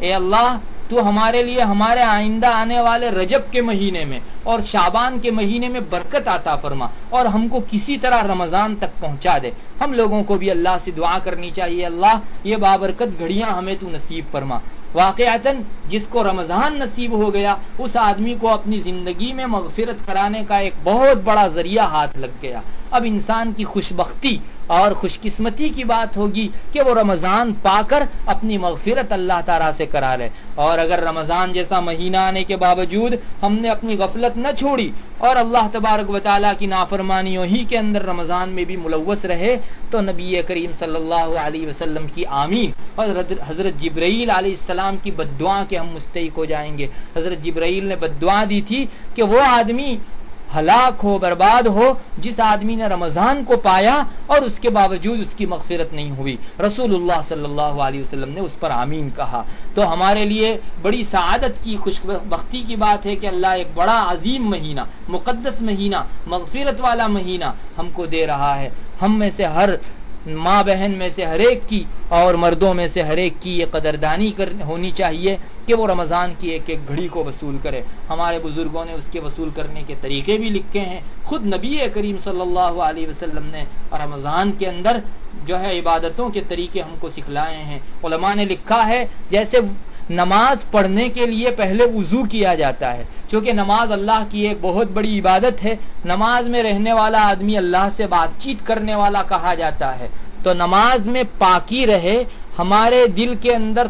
اے اللہ تو ہمارے لیے ہمارے آئندہ آنے والے رجب کے مہینے میں اور شعبان کے مہینے میں برکت عطا فرما، اور ہم کو کسی طرح رمضان تک پہنچا دے۔ ہم لوگوں کو بھی اللہ سے دعا کرنی چاہیے، اللہ یہ بابرکت گھڑیاں ہمیں تو نصیب فرما۔ واقعتاً جس کو رمضان نصیب ہو گیا اس آدمی کو اپنی زندگی میں مغفرت کرانے کا ایک بہت بڑا ذریعہ ہاتھ لگ گیا۔ اب انسان کی خوش بختی اور خوش قسمتی کی بات ہوگی کہ وہ رمضان پا کر اپنی مغفرت اللہ تعالیٰ سے کرا لے، اور اگر رمضان جیسا مہینہ آنے کے باوجود ہم نے اپنی غفلت نہ چھوڑی اور اللہ تبارک و تعالیٰ کی نافرمانیوں ہی کے اندر رمضان میں بھی ملوث رہے تو نبی کریم صلی اللہ علیہ وسلم کی آمین اور حضرت جبرائیل علیہ السلام کی بد دعا کے ہم مستحق ہو جائیں گے۔ حضرت جبرائیل نے بد دعا دی تھی کہ وہ آدمی ہلاک ہو، برباد ہو جس آدمی نے رمضان کو پایا اور اس کے باوجود اس کی مغفرت نہیں ہوئی۔ رسول اللہ صلی اللہ علیہ وسلم نے اس پر آمین کہا۔ تو ہمارے لیے بڑی سعادت کی، خوش بختی کی بات ہے کہ اللہ ایک بڑا عظیم مہینہ، مقدس مہینہ، مغفرت والا مہینہ ہم کو دے رہا ہے۔ ہم میں سے ہر ماں بہن میں سے ہر ایک کی اور مردوں میں سے ہر ایک کی یہ قدردانی ہونی چاہیے کہ وہ رمضان کی ایک ایک گھڑی کو وصول کرے۔ ہمارے بزرگوں نے اس کے وصول کرنے کے طریقے بھی لکھے ہیں، خود نبی کریم صلی اللہ علیہ وسلم نے رمضان کے اندر جو ہے عبادتوں کے طریقے ہم کو سکھلائے ہیں۔ علماء نے لکھا ہے جیسے نماز پڑھنے کے لیے پہلے وضو کیا جاتا ہے، چونکہ نماز اللہ کی ایک بہت بڑی عبادت ہے، نماز میں رہنے والا آدمی اللہ سے بات چیت کرنے والا کہا جاتا ہے، تو نماز میں پاکی رہے، ہمارے دل کے اندر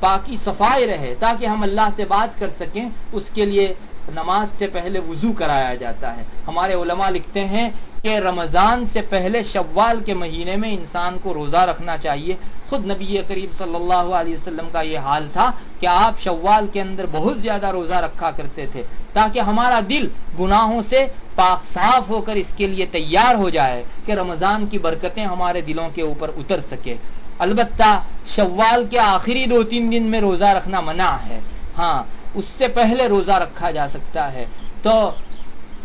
پاکی صفائی رہے تاکہ ہم اللہ سے بات کر سکیں، اس کے لیے نماز سے پہلے وضو کرایا جاتا ہے۔ ہمارے علماء لکھتے ہیں کہ رمضان سے پہلے شوال کے مہینے میں انسان کو روزہ رکھنا چاہیے۔ خود نبی کریم صلی اللہ علیہ وسلم کا یہ حال تھا کہ آپ شوال کے اندر بہت زیادہ روزہ رکھا کرتے تھے تاکہ ہمارا دل گناہوں سے پاک صاف ہو کر اس کے لیے تیار ہو جائے کہ رمضان کی برکتیں ہمارے دلوں کے اوپر اتر سکے۔ البتہ شوال کے آخری 2-3 دن میں روزہ رکھنا منع ہے، ہاں اس سے پہلے روزہ رکھا جا سکتا ہے۔ تو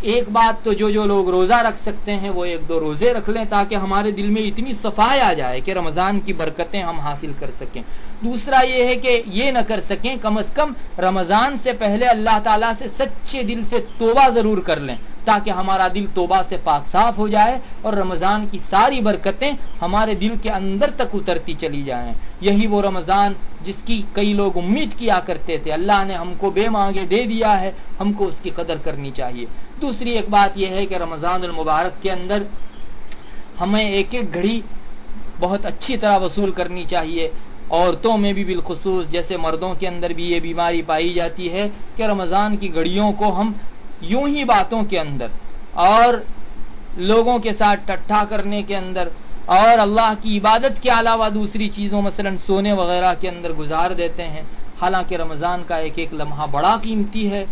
ایک بات تو جو لوگ روزہ رکھ سکتے ہیں وہ 1-2 روزے رکھ لیں تاکہ ہمارے دل میں اتنی صفائی آ جائے کہ رمضان کی برکتیں ہم حاصل کر سکیں۔ دوسرا یہ ہے کہ یہ نہ کر سکیں، کم از کم رمضان سے پہلے اللہ تعالیٰ سے سچے دل سے توبہ ضرور کر لیں تاکہ ہمارا دل توبہ سے پاک صاف ہو جائے اور رمضان کی ساری برکتیں ہمارے دل کے اندر تک اترتی چلی جائیں۔ یہی وہ رمضان جس کی کئی لوگ امید کیا کرتے تھے، اللہ نے ہم کو بے مانگے دے دیا ہے، ہم کو اس کی قدر کرنی چاہیے۔ دوسری ایک بات یہ ہے کہ رمضان المبارک کے اندر ہمیں ایک گھڑی بہت اچھی طرح وصول کرنی چاہیے۔ عورتوں میں بھی بالخصوص، جیسے مردوں کے اندر بھی یہ بیماری پائی جاتی ہے کہ رمضان کی گھڑیوں کو ہم یوں ہی باتوں کے اندر اور لوگوں کے ساتھ ٹٹھا کرنے کے اندر اور اللہ کی عبادت کے علاوہ دوسری چیزوں مثلا سونے وغیرہ کے اندر گزار دیتے ہیں، حالانکہ رمضان کا ایک لمحہ بڑا قیمتی ہے۔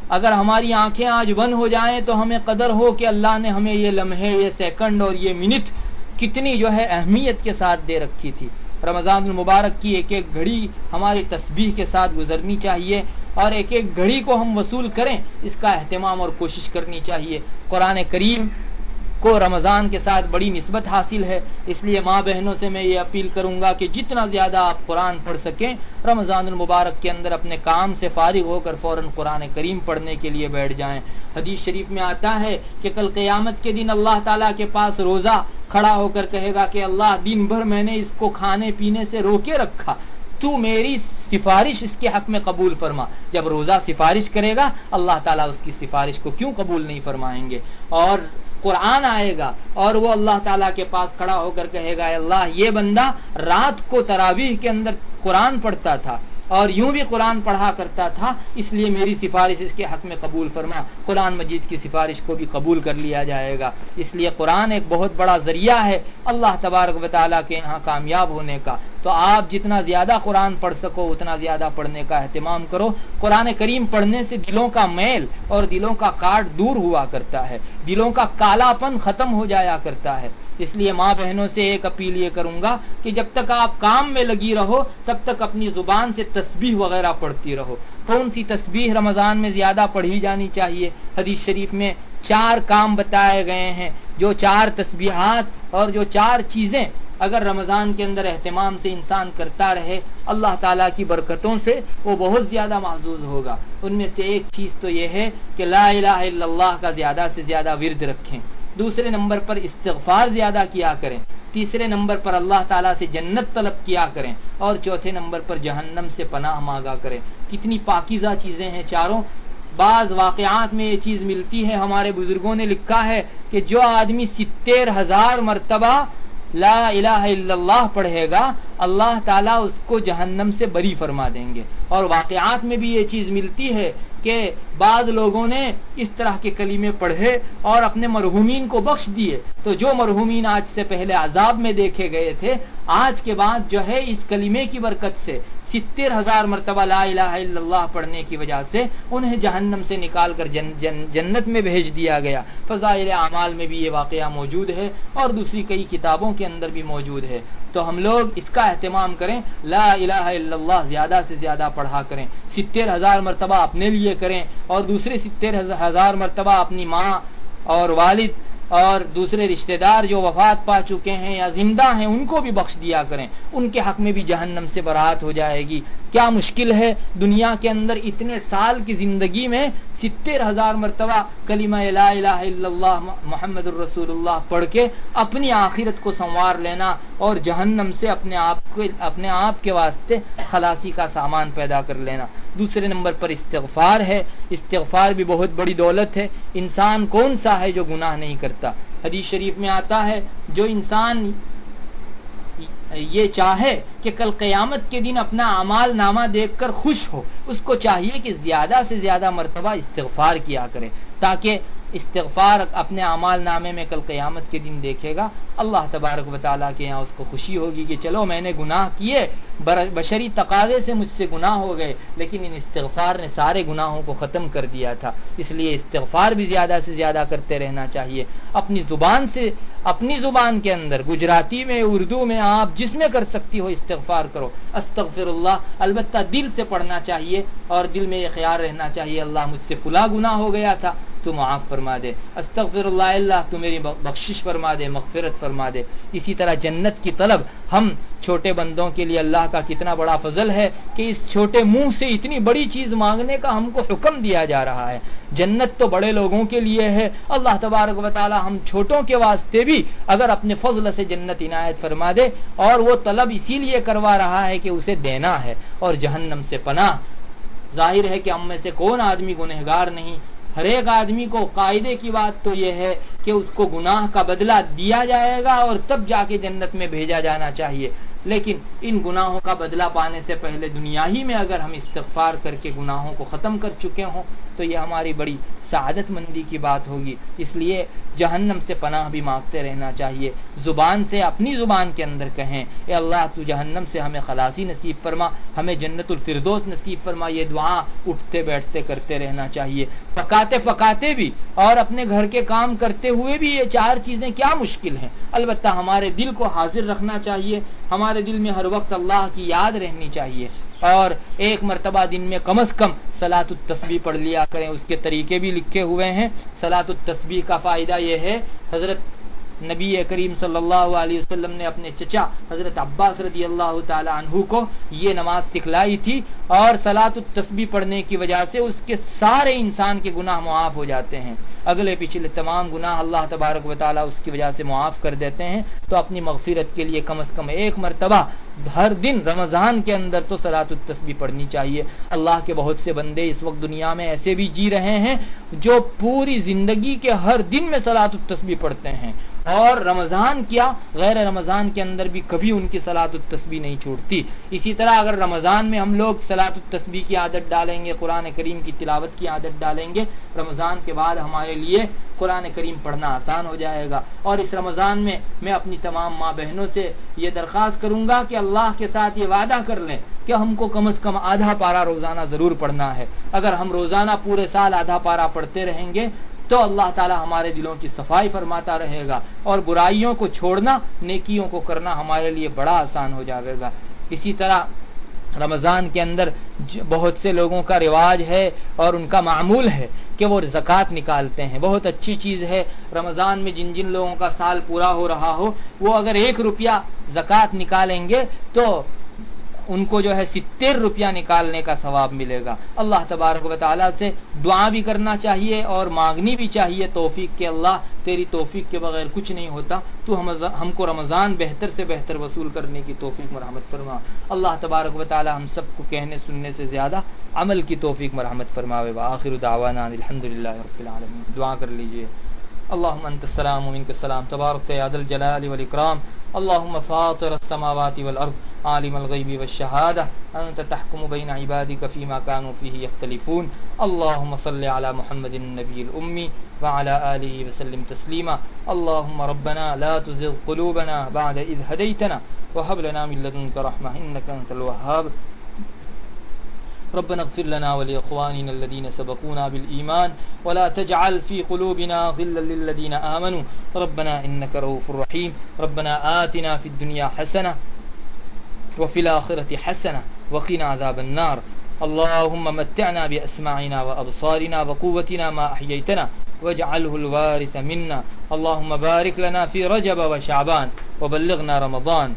اگر ہماری آنکھیں آج بند ہو جائیں تو ہمیں قدر ہو کہ اللہ نے ہمیں یہ لمحے، یہ سیکنڈ اور یہ منٹ کتنی اہمیت کے ساتھ دے رکھی تھی۔ رمضان المبارک کی ایک گھڑی ہماری تسبیح کے ساتھ گزرنی چاہیے اور ایک گھڑی کو ہم وصول کریں، اس کا اہتمام اور کوشش کرنی چاہیے۔ قرآن کریم کو رمضان کے ساتھ بڑی نسبت حاصل ہے، اس لیے ماں بہنوں سے میں یہ اپیل کروں گا کہ جتنا زیادہ آپ قرآن پڑھ سکیں رمضان المبارک کے اندر اپنے کام سے فارغ ہو کر فوراً قرآن کریم پڑھنے کے لیے بیٹھ جائیں۔ حدیث شریف میں آتا ہے کہ کل قیامت کے دن اللہ تعالیٰ کے پاس روزہ کھڑا ہو کر کہے گا کہ اللہ دن بھر میں نے اس کو کھانے پینے سے روکے رکھا، تو میری سفارش اس کے حق میں قبول فرما۔ جب روزہ سفارش کرے گا اللہ تعالیٰ اس کی سفارش کو کیوں قبول نہیں فرمائیں گے؟ اور قرآن آئے گا اور وہ اللہ تعالیٰ کے پاس کھڑا ہو کر کہے گا اللہ یہ بندہ رات کو تراویح کے اندر قرآن پڑھتا تھا اور یوں بھی قرآن پڑھا کرتا تھا، اس لیے میری سفارش اس کے حق میں قبول فرما۔ قرآن مجید کی سفارش کو بھی قبول کر لیا جائے گا۔ اس لیے قرآن ایک بہت بڑا ذریعہ ہے اللہ تبارک و تعالیٰ کے یہاں کامیاب ہونے کا۔ تو آپ جتنا زیادہ قرآن پڑھ سکو اتنا زیادہ پڑھنے کا اہتمام کرو۔ قرآن کریم پڑھنے سے دلوں کا میل اور دلوں کا کاٹ دور ہوا کرتا ہے، دلوں کا کالا پن ختم ہو جایا کرتا ہے۔ اس لیے ماں بہنوں سے ایک اپیل یہ کروں گا کہ جب تک آپ کام میں لگی رہو تب تک اپنی زبان سے تسبیح وغیرہ پڑھتی رہو۔ کون سی تسبیح رمضان میں زیادہ پڑھی جانی چاہیے؟ حدیث شریف میں 4 کام بتائے گئے ہیں، جو 4 تسبیحات اور جو 4 چیزیں اگر رمضان کے اندر اہتمام سے انسان کرتا رہے اللہ تعالیٰ کی برکتوں سے وہ بہت زیادہ محظوظ ہوگا۔ ان میں سے ایک چیز تو یہ ہے کہ لا الہ الا اللہ کا زیادہ سے زیادہ ورد رکھیں، دوسرے نمبر پر استغفار زیادہ کیا کریں، تیسرے نمبر پر اللہ تعالیٰ سے جنت طلب کیا کریں اور چوتھے نمبر پر جہنم سے پناہ مانگا کریں۔ کتنی پاکیزہ چیزیں ہیں چاروں۔ بعض واقعات میں یہ چیز ملتی ہے، ہمارے بزرگوں نے لکھا ہے کہ جو آدمی 70,000 مرتبہ لا الہ الا اللہ پڑھے گا اللہ تعالیٰ اس کو جہنم سے بری فرما دیں گے۔ اور واقعات میں بھی یہ چیز ملتی ہے کہ بعض لوگوں نے اس طرح کے کلمے پڑھے اور اپنے مرحومین کو بخش دیے، تو جو مرحومین آج سے پہلے عذاب میں دیکھے گئے تھے آج کے بعد اس کلمے کی برکت سے 70,000 مرتبہ لا الہ الا اللہ پڑھنے کی وجہ سے انہیں جہنم سے نکال کر جنت میں بھیج دیا گیا۔ فضائل اعمال میں بھی یہ واقعہ موجود ہے اور دوسری کئی کتابوں کے اندر بھی موجود ہے۔ تو ہم لوگ اس کا اہتمام کریں، لا الہ الا اللہ زیادہ سے زیادہ پڑھا کریں، 70,000 مرتبہ اپنے لیے کریں اور دوسرے 70,000 مرتبہ اپنی ماں اور والد اور دوسرے رشتہ دار جو وفات پا چکے ہیں یا زندہ ہیں ان کو بھی بخش دیا کریں، ان کے حق میں بھی جہنم سے برات ہو جائے گی۔ کیا مشکل ہے دنیا کے اندر اتنے سال کی زندگی میں 70,000 مرتبہ کلمہ لا الہ الا اللہ محمد الرسول اللہ پڑھ کے اپنی آخرت کو سنوار لینا اور جہنم سے اپنے آپ کے واسطے خلاصی کا سامان پیدا کر لینا۔ دوسرے نمبر پر استغفار ہے۔ استغفار بھی بہت بڑی دولت ہے۔ انسان کون سا ہے جو گناہ نہیں کرتا؟ حدیث شریف میں آتا ہے جو انسان یہ چاہے کہ کل قیامت کے دن اپنا اعمال نامہ دیکھ کر خوش ہو، اس کو چاہیے کہ زیادہ سے زیادہ مرتبہ استغفار کیا کرے، تاکہ استغفار اپنے اعمال نامے میں کل قیامت کے دن دیکھے گا، اللہ تبارک و تعالیٰ کے یہاں اس کو خوشی ہوگی کہ چلو میں نے گناہ کیے، بشری تقاضے سے مجھ سے گناہ ہو گئے، لیکن ان استغفار نے سارے گناہوں کو ختم کر دیا تھا۔ اس لیے استغفار بھی زیادہ سے زیادہ کرتے رہنا چاہیے، اپنی زبان کے اندر، گجراتی میں، اردو میں، آپ جس میں کر سکتی ہو استغفار کرو، استغفر اللہ، البتہ دل سے پڑھنا چاہیے، اور دل میں یہ خیال رہنا چاہیے اللہ مجھ سے فلاں گناہ ہو گیا تھا تو معاف فرما دے، استغفر اللہ، اللہ تو میری بخشش فرما دے، مغفرت فرما دے۔ اسی طرح جنت کی طلب، ہم چھوٹے بندوں کے لیے اللہ کا کتنا بڑا فضل ہے کہ اس چھوٹے منہ سے اتنی بڑی چیز مانگنے کا ہم کو حکم دیا جا رہا ہے۔ جنت تو بڑے لوگوں کے لیے ہے، اللہ تبارک و تعالی ہم چھوٹوں کے واسطے بھی اگر اپنے فضل سے جنت عنایت فرما دے، اور وہ طلب اسی لیے کروا رہا ہے کہ اسے دینا ہے، اور جہنم سے پناہ۔ ظاہر ہے کہ ہم میں سے کون آدمی گنہگار نہیں، ہر ایک آدمی کو قاعدے کی بات تو یہ ہے کہ اس کو گناہ کا بدلہ دیا جائے گا اور تب جا کے جنت میں بھیجا جانا چاہیے، لیکن ان گناہوں کا بدلہ پانے سے پہلے دنیا ہی میں اگر ہم استغفار کر کے گناہوں کو ختم کر چکے ہوں تو یہ ہماری بڑی سعادت مندی کی بات ہوگی۔ اس لیے جہنم سے پناہ بھی مانگتے رہنا چاہیے، زبان سے، اپنی زبان کے اندر کہیں اے اللہ تو جہنم سے ہمیں خلاصی نصیب فرما، ہمیں جنت الفردوس نصیب فرما، یہ دعا اٹھتے بیٹھتے کرتے رہنا چاہیے، پکاتے پکاتے بھی اور اپنے گھر کے کام کرتے ہوئے بھی۔ یہ چار چیزیں کیا مشکل ہیں، البتہ ہمارے دل کو حاضر رکھنا چاہیے، ہمارے دل میں ہر وقت اللہ کی یاد رہنی چاہیے، اور ایک مرتبہ دن میں کم از کم صلاۃ التسبیح پڑھ لیا کریں۔ اس کے طریقے بھی لکھے ہوئے ہیں۔ صلاۃ التسبیح کا فائدہ یہ ہے، حضرت نبی کریم صلی اللہ علیہ وسلم نے اپنے چچا حضرت عباس رضی اللہ تعالی عنہ کو یہ نماز سکھلائی تھی، اور صلاۃ التسبیح پڑھنے کی وجہ سے اس کے سارے انسان کے گناہ معاف ہو جاتے ہیں، اگلے پچھلے تمام گناہ اللہ تبارک و تعالی اس کی وجہ سے معاف کر دیتے ہیں۔ تو اپنی مغفرت کے لیے کم از کم ایک مرتبہ ہر دن رمضان کے اندر تو صلاۃ التسبیح پڑھنی چاہیے۔ اللہ کے بہت سے بندے اس وقت دنیا میں ایسے بھی جی رہے ہیں جو پوری زندگی کے ہر دن میں صلاۃ التسبیح پڑھتے ہیں، اور رمضان کیا غیر رمضان کے اندر بھی کبھی ان کی صلاۃ التسبیح نہیں چھوٹتی۔ اسی طرح اگر رمضان میں ہم لوگ صلاۃ التسبیح کی عادت ڈالیں گے، قرآن کریم کی تلاوت کی عادت ڈالیں گے، رمضان کے بعد ہمارے لیے قرآن کریم پڑھنا آسان ہو جائے گا۔ اور اس رمضان میں میں اپنی تمام ماں بہنوں سے یہ درخواست کروں گا کہ اللہ کے ساتھ یہ وعدہ کر لیں کہ ہم کو کم از کم آدھا پارہ روزانہ ضرور پڑھنا ہے۔ اگر ہم روزانہ پورے سال آدھا پارہ پڑھتے رہیں گے تو اللہ تعالی ہمارے دلوں کی صفائی فرماتا رہے گا، اور برائیوں کو چھوڑنا، نیکیوں کو کرنا ہمارے لیے بڑا آسان ہو جائے گا۔ اسی طرح رمضان کے اندر بہت سے لوگوں کا رواج ہے اور ان کا معمول ہے کہ وہ زکوٰۃ نکالتے ہیں، بہت اچھی چیز ہے۔ رمضان میں جن جن لوگوں کا سال پورا ہو رہا ہو وہ اگر 1 روپیہ زکوٰۃ نکالیں گے تو ان کو جو ہے 70 روپیہ نکالنے کا ثواب ملے گا۔ اللہ تبارک و تعالیٰ سے دعا بھی کرنا چاہیے اور مانگنی بھی چاہیے توفیق کہ اللہ تیری توفیق کے بغیر کچھ نہیں ہوتا، تو ہم کو رمضان بہتر سے بہتر وصول کرنے کی توفیق مرحمت فرما۔ اللہ تبارک و تعالیٰ ہم سب کو کہنے سننے سے زیادہ عمل کی توفیق مرحمت فرماوے۔ وآخر دعوانا الحمدللہ رب العالمین۔ دعا کر لیجئے۔ اللهم انت السلام ومنك السلام تبارك يا ذا الجلال والاكرام اللهم فاطر السماوات والارض عالم الغيب والشهاده انت تحكم بين عبادك فيما كانوا فيه يختلفون اللهم صل على محمد النبي الامي وعلى اله وسلم تسليما اللهم ربنا لا تزغ قلوبنا بعد اذ هديتنا وهب لنا من لدنك رحمه انك انت الوهاب ربنا اغفر لنا ولإخواننا الذين سبقونا بالإيمان ولا تجعل في قلوبنا غلا للذين آمنوا ربنا إنك رؤوف رحيم ربنا آتنا في الدنيا حسنة وفي الآخرة حسنة وقنا عذاب النار اللهم متعنا بأسماعنا وأبصارنا وقوتنا ما أحييتنا واجعله الوارث منا اللهم بارك لنا في رجب وشعبان وبلغنا رمضان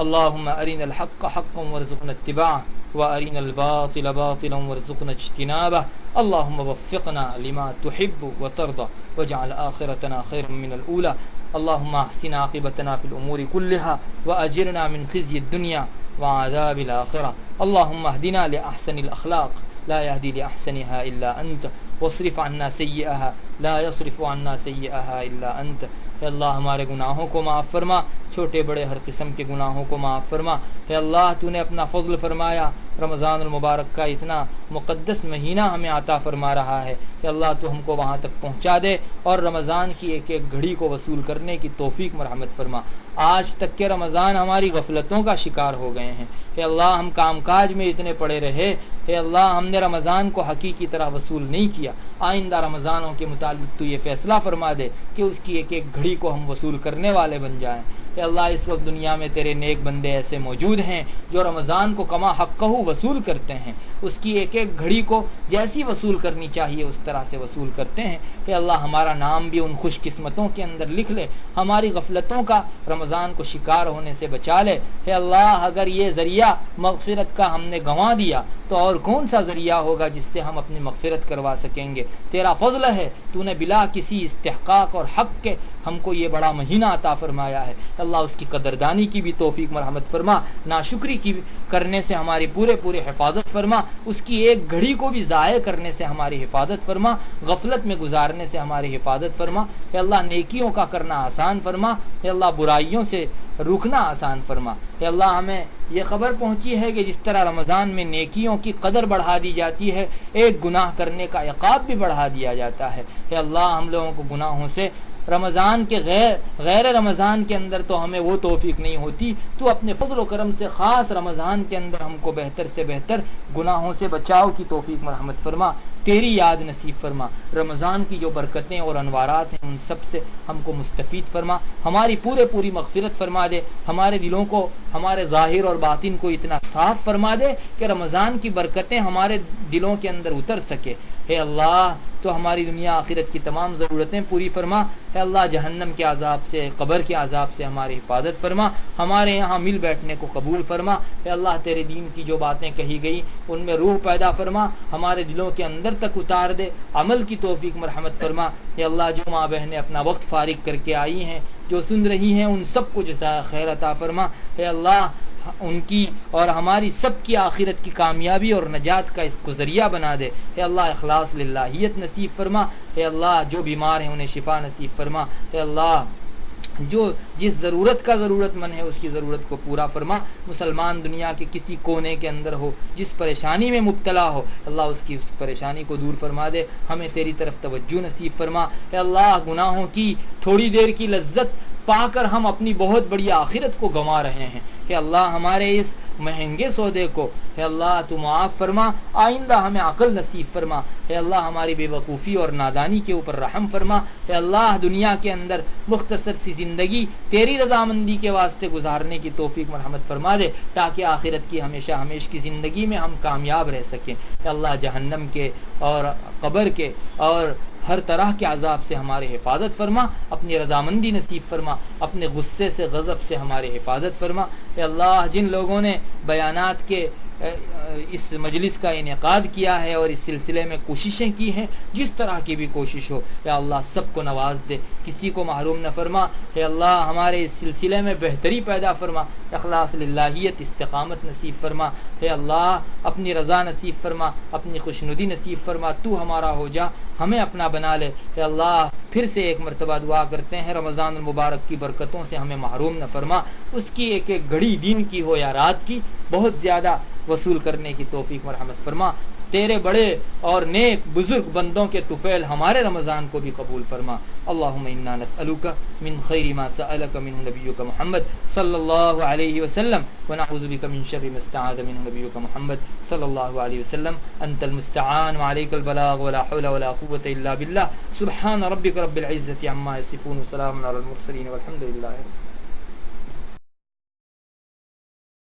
اللهم أرنا الحق حقا وارزقنا اتباعه وأرنا الباطل باطلا وارزقنا اجتنابه اللهم وفقنا لما تحب وترضى واجعل آخرتنا خيرا من الأولى اللهم احسن عاقبتنا في الأمور كلها وأجرنا من خزي الدنيا وعذاب الآخرة اللهم اهدنا لأحسن الأخلاق لا يهدي لأحسنها إلا أنت واصرف عنا سيئها لا يصرف عنا سيئها إلا أنت اے اللہ ہمارے گناہوں کو معاف فرما، چھوٹے بڑے ہر قسم کے گناہوں کو معاف فرما۔ اے اللہ تو نے اپنا فضل فرمایا، رمضان المبارک کا اتنا مقدس مہینہ ہمیں عطا فرما رہا ہے کہ اللہ تو ہم کو وہاں تک پہنچا دے اور رمضان کی ایک ایک گھڑی کو وصول کرنے کی توفیق مرحمت فرما۔ آج تک کے رمضان ہماری غفلتوں کا شکار ہو گئے ہیں، اے اللہ ہم کام کاج میں اتنے پڑے رہے، اے اللہ ہم نے رمضان کو حقیقی طرح وصول نہیں کیا۔ آئندہ رمضانوں کے متعلق تو یہ فیصلہ فرما دے کہ اس کی ایک ایک گھڑی کو ہم وصول کرنے والے بن جائیں۔ اے اللہ اس وقت دنیا میں تیرے نیک بندے ایسے موجود ہیں جو رمضان کو کما حقہ وصول کرتے ہیں، اس کی ایک ایک گھڑی کو جیسی وصول کرنی چاہیے اس طرح سے وصول کرتے ہیں۔ اے اللہ ہمارا نام بھی ان خوش قسمتوں کے اندر لکھ لے، ہماری غفلتوں کا رمضان کو شکار ہونے سے بچا لے۔ اے اللہ اگر یہ ذریعہ مغفرت کا ہم نے گنوا دیا تو اور کون سا ذریعہ ہوگا جس سے ہم اپنی مغفرت کروا سکیں گے؟ تیرا فضل ہے، تو نے بلا کسی استحقاق اور حق کے ہم کو یہ بڑا مہینہ عطا فرمایا ہے۔ اللہ اس کی قدردانی کی بھی توفیق مرحمت فرما، ناشکری کی کرنے سے ہماری پورے حفاظت فرما، اس کی ایک گھڑی کو بھی ضائع کرنے سے ہماری حفاظت فرما، غفلت میں گزارنے سے ہماری حفاظت فرما۔ اے اللہ نیکیوں کا کرنا آسان فرما، اے اللہ برائیوں سے روکنا آسان فرما۔ اے اللہ ہمیں یہ خبر پہنچی ہے کہ جس طرح رمضان میں نیکیوں کی قدر بڑھا دی جاتی ہے، ایک گناہ کرنے کا عقاب بھی بڑھا دیا جاتا ہے۔ اے اللہ ہم لوگوں کو گناہوں سے رمضان کے غیر رمضان کے اندر تو ہمیں وہ توفیق نہیں ہوتی، تو اپنے فضل و کرم سے خاص رمضان کے اندر ہم کو بہتر سے بہتر گناہوں سے بچاؤ کی توفیق مرحمت فرما، تیری یاد نصیب فرما۔ رمضان کی جو برکتیں اور انوارات ہیں ان سب سے ہم کو مستفید فرما، ہماری پوری مغفرت فرما دے، ہمارے دلوں کو، ہمارے ظاہر اور باطن کو اتنا صاف فرما دے کہ رمضان کی برکتیں ہمارے دلوں کے اندر اتر سکے۔ اے اللہ تو ہماری دنیا آخرت کی تمام ضرورتیں پوری فرما۔ اے اللہ جہنم کے عذاب سے، قبر کے عذاب سے ہماری حفاظت فرما، ہمارے یہاں مل بیٹھنے کو قبول فرما۔ اے اللہ تیرے دین کی جو باتیں کہی گئی ان میں روح پیدا فرما، ہمارے دلوں کے اندر تک اتار دے، عمل کی توفیق مرحمت فرما۔ اے اللہ جو ماں بہنیں اپنا وقت فارغ کر کے آئی ہیں، جو سن رہی ہیں، ان سب کو جزائے خیر عطا فرما۔ اے اللہ ان کی اور ہماری سب کی آخرت کی کامیابی اور نجات کا اس کو ذریعہ بنا دے۔ اے اللہ اخلاص للہیت نصیب فرما۔ اے اللہ جو بیمار ہیں انہیں شفا نصیب فرما۔ اے اللہ جو جس ضرورت کا ضرورت مند ہے اس کی ضرورت کو پورا فرما۔ مسلمان دنیا کے کسی کونے کے اندر ہو، جس پریشانی میں مبتلا ہو، اللہ اس کی اس پریشانی کو دور فرما دے، ہمیں تیری طرف توجہ نصیب فرما۔ اے اللہ گناہوں کی تھوڑی دیر کی لذت پا کر ہم اپنی بہت بڑی آخرت کو گنوا رہے ہیں، کہ اللہ ہمارے اس مہنگے سودے کو اے اللہ تو معاف فرما، آئندہ ہمیں عقل نصیب فرما۔ اے اللہ ہماری بے وقوفی اور نادانی کے اوپر رحم فرما۔ اے اللہ دنیا کے اندر مختصر سی زندگی تیری رضامندی کے واسطے گزارنے کی توفیق مرحمت فرما دے، تاکہ آخرت کی ہمیشہ کی زندگی میں ہم کامیاب رہ سکیں۔ اے اللہ جہنم کے اور قبر کے اور ہر طرح کے عذاب سے ہماری حفاظت فرما، اپنی رضامندی نصیب فرما، اپنے غصے سے غضب سے ہماری حفاظت فرما۔ اے اللہ جن لوگوں نے بیانات کے اس مجلس کا انعقاد کیا ہے اور اس سلسلے میں کوششیں کی ہیں، جس طرح کی بھی کوشش ہو، یا اللہ سب کو نواز دے، کسی کو محروم نہ فرما۔ اے اللہ ہمارے اس سلسلے میں بہتری پیدا فرما، اخلاص للہیت استقامت نصیب فرما۔ اے اللہ اپنی رضا نصیب فرما، اپنی خوشنودی نصیب فرما، تو ہمارا ہو جا، ہمیں اپنا بنا لے۔ اے اللہ پھر سے ایک مرتبہ دعا کرتے ہیں، رمضان المبارک کی برکتوں سے ہمیں محروم نہ فرما، اس کی ایک ایک گھڑی دین کی ہو یا رات کی بہت زیادہ وصول کرنے کی توفیق مرحمت فرما۔ تیرے بڑے اور نیک بزرگ بندوں کے طفیل ہمارے رمضان کو بھی قبول فرما۔ اللہم انا نسألک من خیر ما سألک منہ نبیک محمد صلی اللہ علیہ وسلم ونعوذ بک من شر ما استعاذ منہ نبیک محمد صلی اللہ علیہ وسلم۔ انت المستعان وعلیک البلاغ ولا حول ولا قوة الا باللہ۔ سبحان ربک رب العزة عما یصفون وسلام علی المرسلین والحمد للہ۔